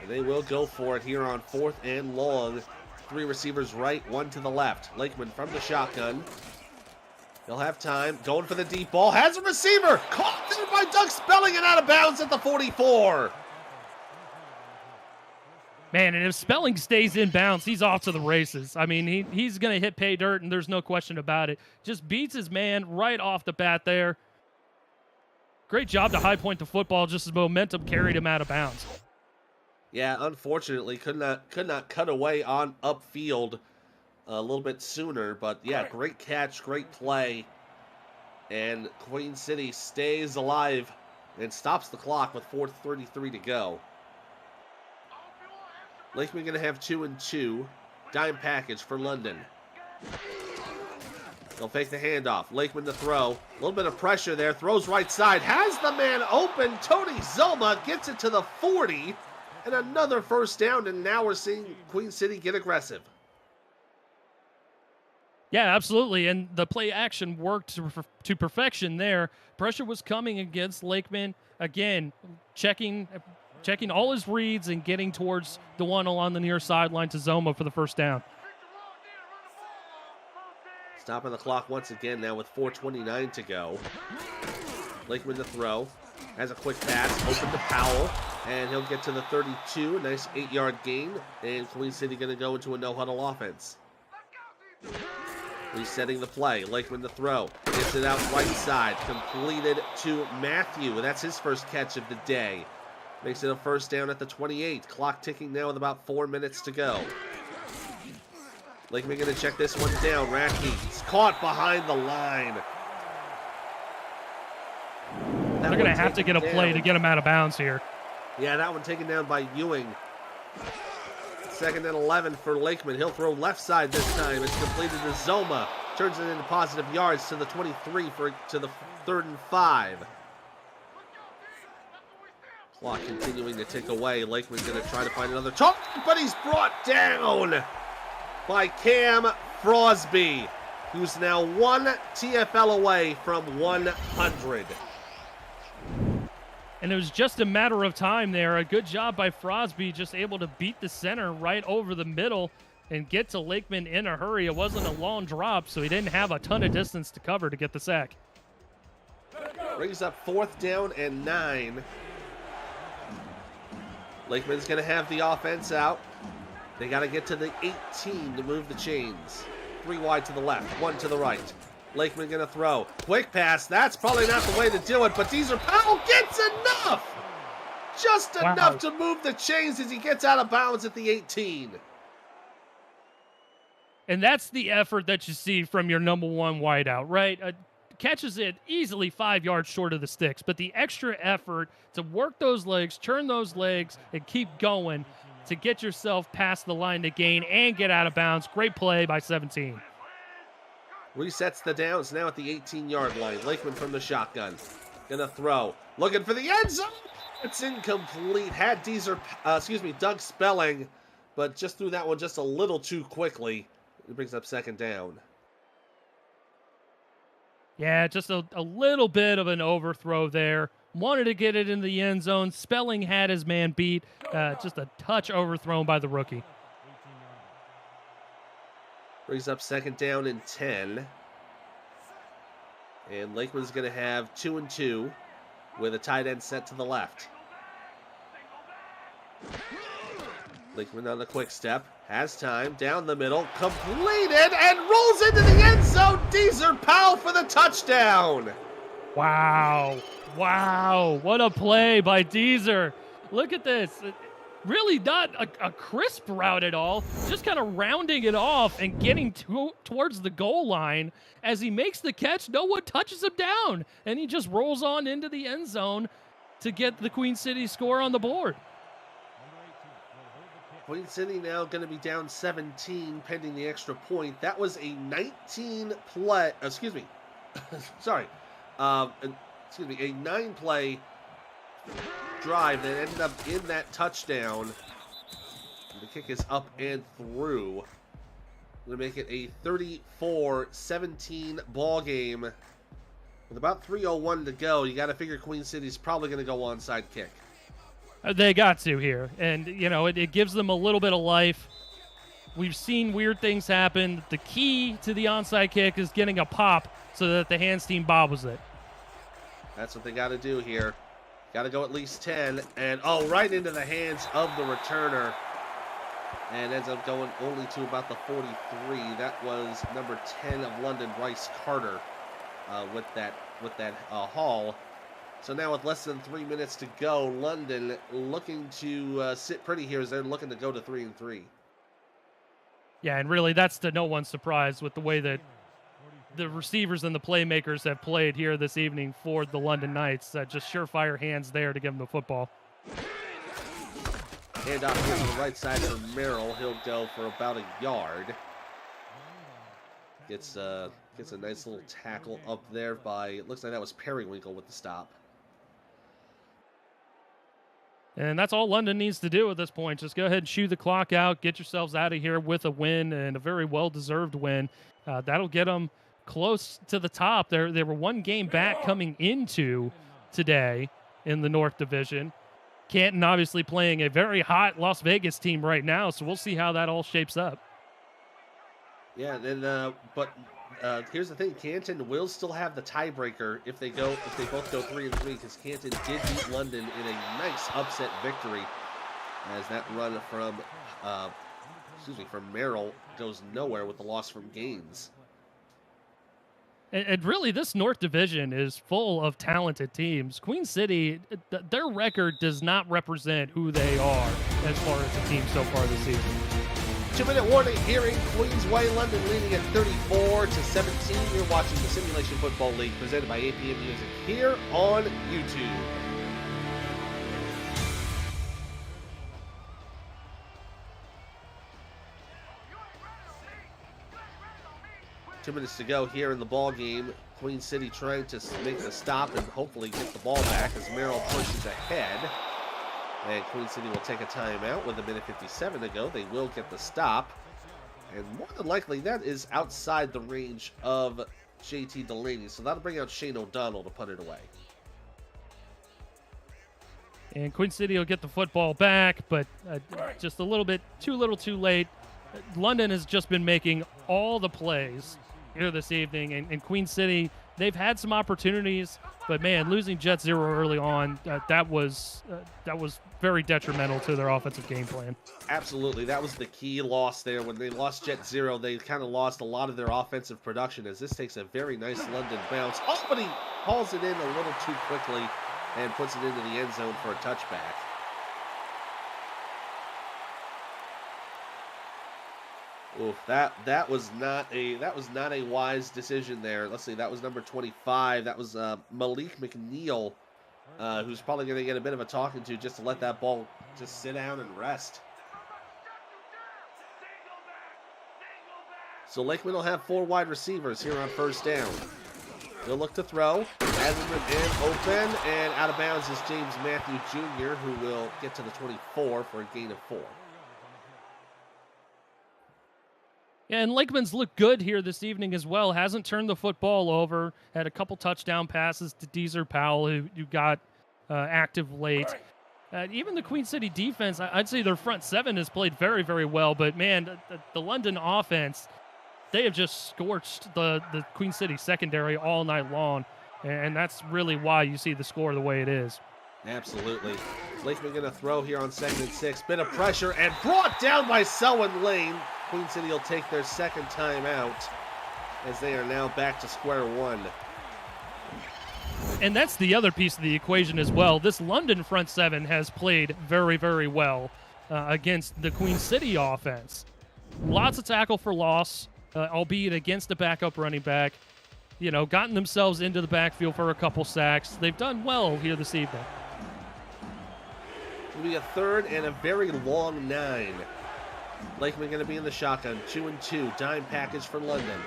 And they will go for it here on 4th and long. 3 receivers right, 1 to the left. Lakeman from the shotgun. He'll have time. Going for the deep ball. Has a receiver. Caught there by by Doug Spelling and out of bounds at the 44. Man, and if Spelling stays in bounds, he's off to the races. I mean, he's going to hit pay dirt, and there's no question about it. Just beats his man right off the bat there. Great job to high point the football, just as momentum carried him out of bounds. Yeah, unfortunately, could not cut away on upfield a little bit sooner. But, yeah, great catch, great play. And Queen City stays alive and stops the clock with 4:33 to go. Lakeman going to have 2 and 2. Dime package for London. They'll fake the handoff. Lakeman to throw. A little bit of pressure there. Throws right side. Has the man open. Tony Zoma gets it to the 40. And another first down. And now we're seeing Queen City get aggressive. Yeah, absolutely. And the play action worked to perfection there. Pressure was coming against Lakeman. Again, checking all his reads and getting towards the one along the near sideline to Zoma for the first down. Stopping the clock once again now with 4:29 to go. Lakeman to throw. Has a quick pass. Open to Powell. And he'll get to the 32. Nice 8-yard gain. And Queen City going to go into a no-huddle offense. Resetting the play. Lakeman to throw. Gets it out right side. Completed to Matthew. That's his first catch of the day. Makes it a first down at the 28. Clock ticking now with about 4 minutes to go. Lakeman going to check this one down. Radke's caught behind the line. They're going to have to get a play to get him out of bounds here. Yeah, that one taken down by Ewing. 2nd and 11 for Lakeman. He'll throw left side this time. It's completed to Zoma. Turns it into positive yards to the 23 to the 3rd and 5. Clock continuing to tick away. Lakeman's going to try to find another target, but he's brought down by Cam Frosby, who's now 1 TFL away from 100. And it was just a matter of time there. A good job by Frosby, just able to beat the center right over the middle and get to Lakeman in a hurry. It wasn't a long drop, so he didn't have a ton of distance to cover to get the sack. Brings up 4th down and 9. Lakeman's going to have the offense out. They got to get to the 18 to move the chains. 3 wide to the left, 1 to the right. Lakeman going to throw. Quick pass. That's probably not the way to do it, but Deezer Powell gets enough! Just enough to move the chains as he gets out of bounds at the 18. And that's the effort that you see from your number one wideout, right? Catches it easily 5 yards short of the sticks, but the extra effort to work those legs, turn those legs, and keep going to get yourself past the line to gain and get out of bounds. Great play by 17. Resets the downs now at the 18-yard line. Lakeman from the shotgun. Gonna throw. Looking for the end zone. It's incomplete. Had Doug Spelling, but just threw that one just a little too quickly. It brings up 2nd down. Yeah, just a little bit of an overthrow there. Wanted to get it in the end zone. Spelling had his man beat. Just a touch overthrown by the rookie. Brings up 2nd down and 10. And Lakeman's going to have 2 and 2 with a tight end set to the left. Lakeman on the quick step. Has time. Down the middle. Completed and rolls into the end zone. Deezer Powell for the touchdown. Wow. Wow. What a play by Deezer. Look at this. Really not a crisp route at all. Just kind of rounding it off and getting towards the goal line. As he makes the catch, no one touches him down. And he just rolls on into the end zone to get the Queen City score on the board. Queen City now going to be down 17 pending the extra point. That was a 19-play, sorry, a 9-play drive that ended up in that touchdown. The kick is up and through. Going to make it a 34-17 ball game. With about 3:01 to go, you got to figure Queen City's probably going to go onside kick. They got to here. And, it gives them a little bit of life. We've seen weird things happen. The key to the onside kick is getting a pop so that the hands team bobbles it. That's what they got to do here. Got to go at least 10. And, oh, right into the hands of the returner. And ends up going only to about the 43. That was number 10 of London, Bryce Carter, with that haul. So now with less than 3 minutes to go, London looking to sit pretty here as they're looking to go to 3-3. Yeah, and really that's to no one's surprise with the way that the receivers and the playmakers have played here this evening for the London Knights. Just surefire hands there to give them the football. Hand off here to the right side for Merrill. He'll go for about a yard. Gets a nice little tackle up there by, it looks like that was Periwinkle with the stop. And that's all London needs to do at this point. Just go ahead and chew the clock out, get yourselves out of here with a win, and a very well-deserved win. That'll get them close to the top. They were one game back coming into today in the North Division. Canton obviously playing a very hot Las Vegas team right now, so we'll see how that all shapes up. Yeah, and but here's the thing: Canton will still have the tiebreaker if they both go 3-3, because Canton did beat London in a nice upset victory, as that run from Merrill goes nowhere with the loss from Gaines. And really, this North Division is full of talented teams. Queen City, their record does not represent who they are as far as the team so far this season. 2-minute warning here in Queensway, London leading at 34-17. You're watching the Simulation Football League presented by APM Music here on YouTube. Two minutes to go here in the ball game. Queen City trying to make the stop and hopefully get the ball back as Merrill pushes ahead. And Queen City will take a timeout with 1:57 to go. They will get the stop. And more than likely, that is outside the range of JT Delaney. So that'll bring out Shane O'Donnell to put it away. And Queen City will get the football back, but just a little bit too little too late. London has just been making all the plays here this evening, and Queen City, they've had some opportunities, but man, losing Jet Zero early on, that was very detrimental to their offensive game plan. Absolutely, that was the key loss there. When they lost Jet Zero, they kind of lost a lot of their offensive production, as this takes a very nice London bounce. Oh, but he hauls it in a little too quickly and puts it into the end zone for a touchback. Oof, that was not a wise decision there. Let's see, that was number 25. That was Malik McNeil, who's probably going to get a bit of a talking to just to let that ball just sit down and rest. So Lakeman will have 4 wide receivers here on first down. They'll look to throw. Azimuth in, open, and out of bounds is James Matthew Jr., who will get to the 24 for a gain of 4. Yeah, and Lakeman's looked good here this evening as well. Hasn't turned the football over. Had a couple touchdown passes to Deezer Powell, who got active late. Even the Queen City defense, I'd say their front seven has played very, very well. But, man, the London offense, they have just scorched the Queen City secondary all night long. And that's really why you see the score the way it is. Absolutely. Lakeman going to throw here on 2nd and 6. Bit of pressure and brought down by Selwyn Lane. Queen City will take their second time out as they are now back to square one. And that's the other piece of the equation as well. This London front seven has played very, very well against the Queen City offense. Lots of tackle for loss, albeit against a backup running back. You know, gotten themselves into the backfield for a couple sacks. They've done well here this evening. It'll be a 3rd and a very long 9. Lakeman going to be in the shotgun. 2-2. Dime package for London.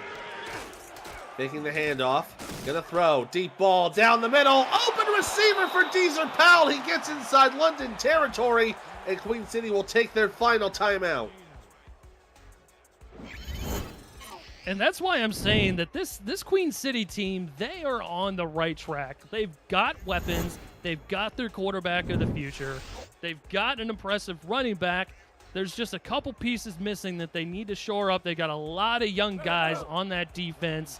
Making the handoff. Going to throw. Deep ball down the middle. Open receiver for Deezer Powell. He gets inside London territory. And Queen City will take their final timeout. And that's why I'm saying that this Queen City team, they are on the right track. They've got weapons. They've got their quarterback of the future. They've got an impressive running back. There's just a couple pieces missing that they need to shore up. They got a lot of young guys on that defense.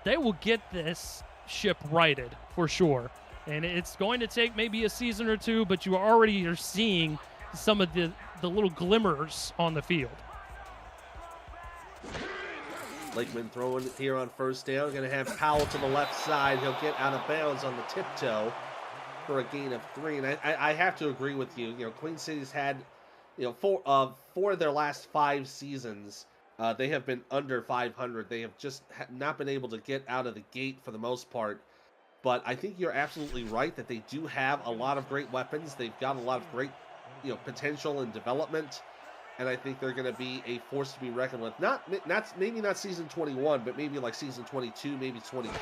They will get this ship righted for sure. And it's going to take maybe a season or two, but you already are seeing some of the little glimmers on the field. Lakeman throwing it here on first down. Going to have Powell to the left side. He'll get out of bounds on the tiptoe for a gain of 3. And I have to agree with you. You know, Queen City's had, you know, four of their last 5 seasons, they have been under 500. They have just not been able to get out of the gate for the most part. But I think you're absolutely right that they do have a lot of great weapons. They've got a lot of great, you know, potential and development. And I think they're going to be a force to be reckoned with. Maybe not season 21, but maybe like season 22, maybe 23.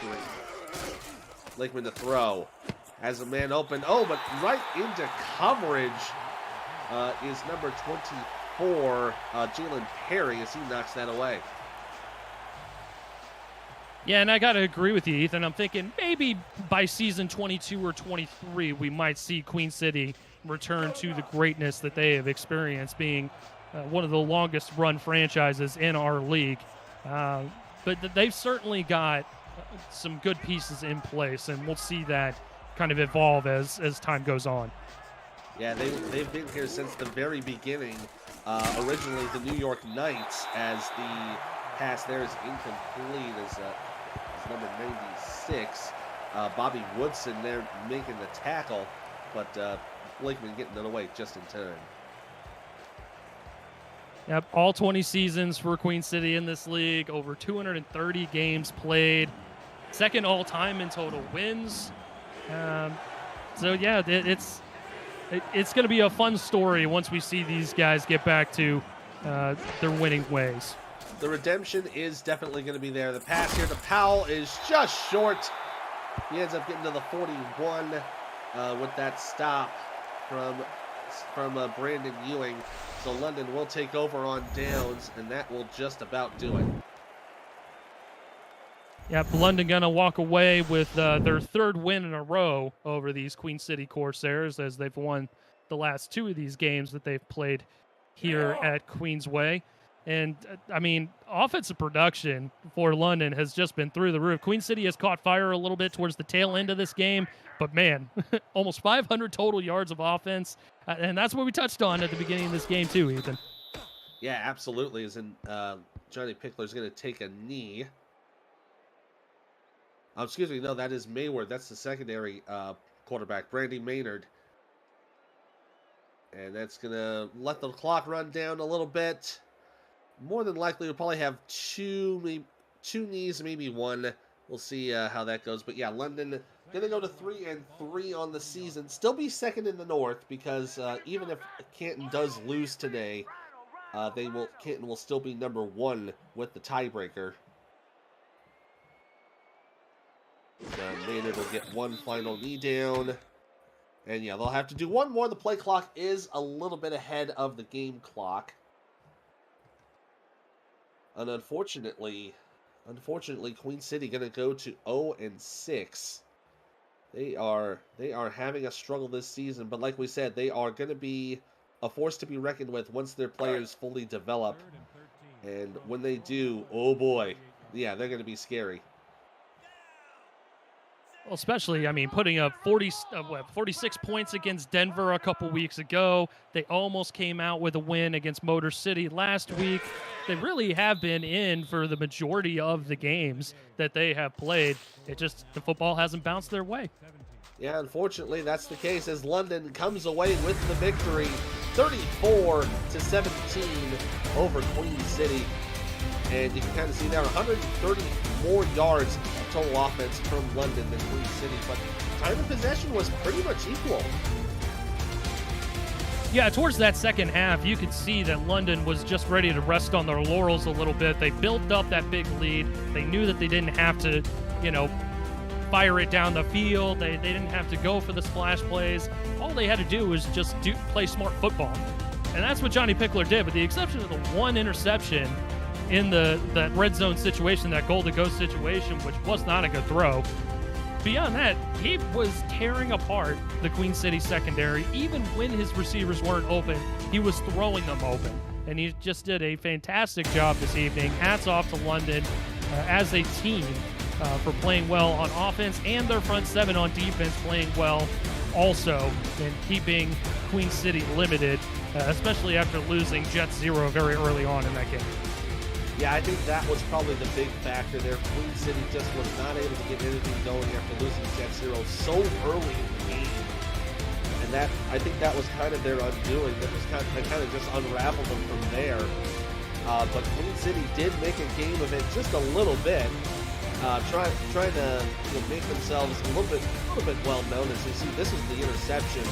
Lakeman to throw. Has a man open. Oh, but right into coverage is number 24, Jalen Perry, as he knocks that away. Yeah, and I got to agree with you, Ethan. I'm thinking maybe by season 22 or 23, we might see Queen City return to the greatness that they have experienced, being one of the longest run franchises in our league. But they've certainly got some good pieces in place, and we'll see that kind of evolve as time goes on. Yeah, they've been here since the very beginning. Originally the New York Knights, as the pass there is incomplete, as number 96, Bobby Woodson there making the tackle, but Blakeman getting it away just in time. Yep, all 20 seasons for Queen City in this league, over 230 games played, second all-time in total wins. So yeah, it's going to be a fun story once we see these guys get back to their winning ways. The redemption is definitely going to be there. The pass here to Powell is just short. He ends up getting to the 41 with that stop from Brandon Ewing. So London will take over on downs, and that will just about do it. Yep, London going to walk away with their third win in a row over these Queen City Corsairs, as they've won the last 2 of these games that they've played here at Queensway. And, I mean, offensive production for London has just been through the roof. Queen City has caught fire a little bit towards the tail end of this game, but, man, almost 500 total yards of offense. And that's what we touched on at the beginning of this game, too, Ethan. Yeah, absolutely. As in, Johnny Pickler's going to take a knee. Oh, excuse me, no, that is Mayward. That's the secondary quarterback, Brandy Maynard. And that's going to let the clock run down a little bit. More than likely, we'll probably have two knees, maybe 1. We'll see how that goes. But yeah, London going to go to 3-3 on the season. Still be second in the North, because even if Canton does lose today, Canton will still be number 1 with the tiebreaker. Maynard will get 1 final knee down. And yeah, they'll have to do 1 more. The play clock is a little bit ahead of the game clock. And unfortunately, Queen City going to go to 0-6. They are having a struggle this season, but like we said, they are going to be a force to be reckoned with once their players fully develop. And when they do, oh boy, yeah, they're going to be scary. Well, especially, I mean, putting up 46 points against Denver a couple weeks ago. They almost came out with a win against Motor City last week. They really have been in for the majority of the games that they have played. The football hasn't bounced their way. Yeah, unfortunately, that's the case as London comes away with the victory, 34-17 over Queen City. And you can kind of see there 130 more yards of total offense from London than Queen City, but time of possession was pretty much equal. Yeah, towards that second half, you could see that London was just ready to rest on their laurels a little bit. They built up that big lead. They knew that they didn't have to, fire it down the field. They didn't have to go for the splash plays. All they had to do was just play smart football. And that's what Johnny Pickler did, with the exception of the 1 interception in that red zone situation, that goal-to-go situation, which was not a good throw. Beyond that, he was tearing apart the Queen City secondary. Even when his receivers weren't open, he was throwing them open. And he just did a fantastic job this evening. Hats off to London as a team. for playing well on offense, and their front seven on defense playing well also, and keeping Queen City limited, especially after losing Jet Zero very early on in that game. Yeah, I think that was probably the big factor there. Queen City just was not able to get anything going after losing Jet Zero so early in the game. And that, I think that was kind of their undoing. That was kind of just unraveled them from there. But Queen City did make a game of it just a little bit, trying to make themselves a little bit well known. As you see, this was the interception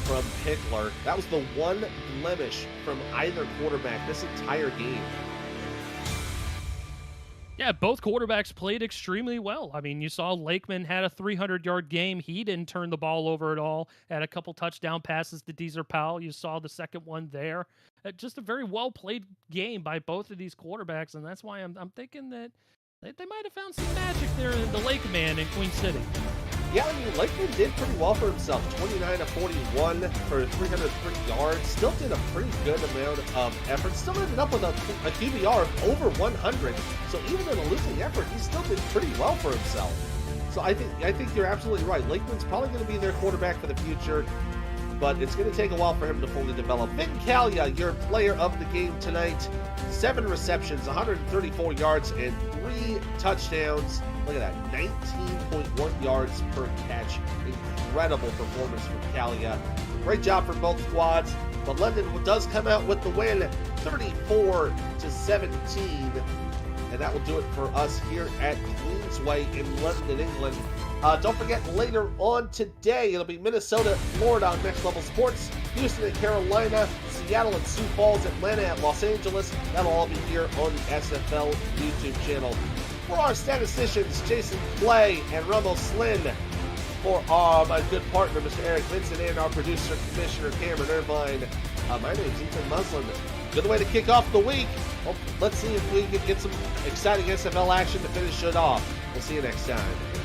from Pickler. That was the one blemish from either quarterback this entire game. Yeah, both quarterbacks played extremely well. I mean, you saw Lakeman had a 300-yard game. He didn't turn the ball over at all. Had a couple touchdown passes to Deezer Powell. You saw the second one there. Just a very well-played game by both of these quarterbacks, and that's why I'm thinking that they might have found some magic there in the Lakeman in Queen City. Yeah, I mean, Lakeman did pretty well for himself. 29 to 41 for 303 yards. Still did a pretty good amount of effort. Still ended up with a QBR of over 100. So even in a losing effort, he still did pretty well for himself. So I think you're absolutely right. Lakeman's probably going to be their quarterback for the future, but it's going to take a while for him to fully develop. Vin Callia, your player of the game tonight. 7 receptions, 134 yards, and 3 touchdowns. Look at that, 19.1 yards per catch. Incredible performance from Callia. Great job for both squads. But London does come out with the win, 34 to 17. And that will do it for us here at Queensway in London, England. Don't forget, later on today, it'll be Minnesota, Florida on Next Level Sports, Houston and Carolina, Seattle and Sioux Falls, Atlanta and Los Angeles. That'll all be here on the SFL YouTube channel. For our statisticians, Jason Clay and Rumble Slynn. For my good partner, Mr. Eric Vincent, and our producer, Commissioner Cameron Irvine. My name is Ethan Muslin. Good way to kick off the week. Well, let's see if we can get some exciting SFL action to finish it off. We'll see you next time.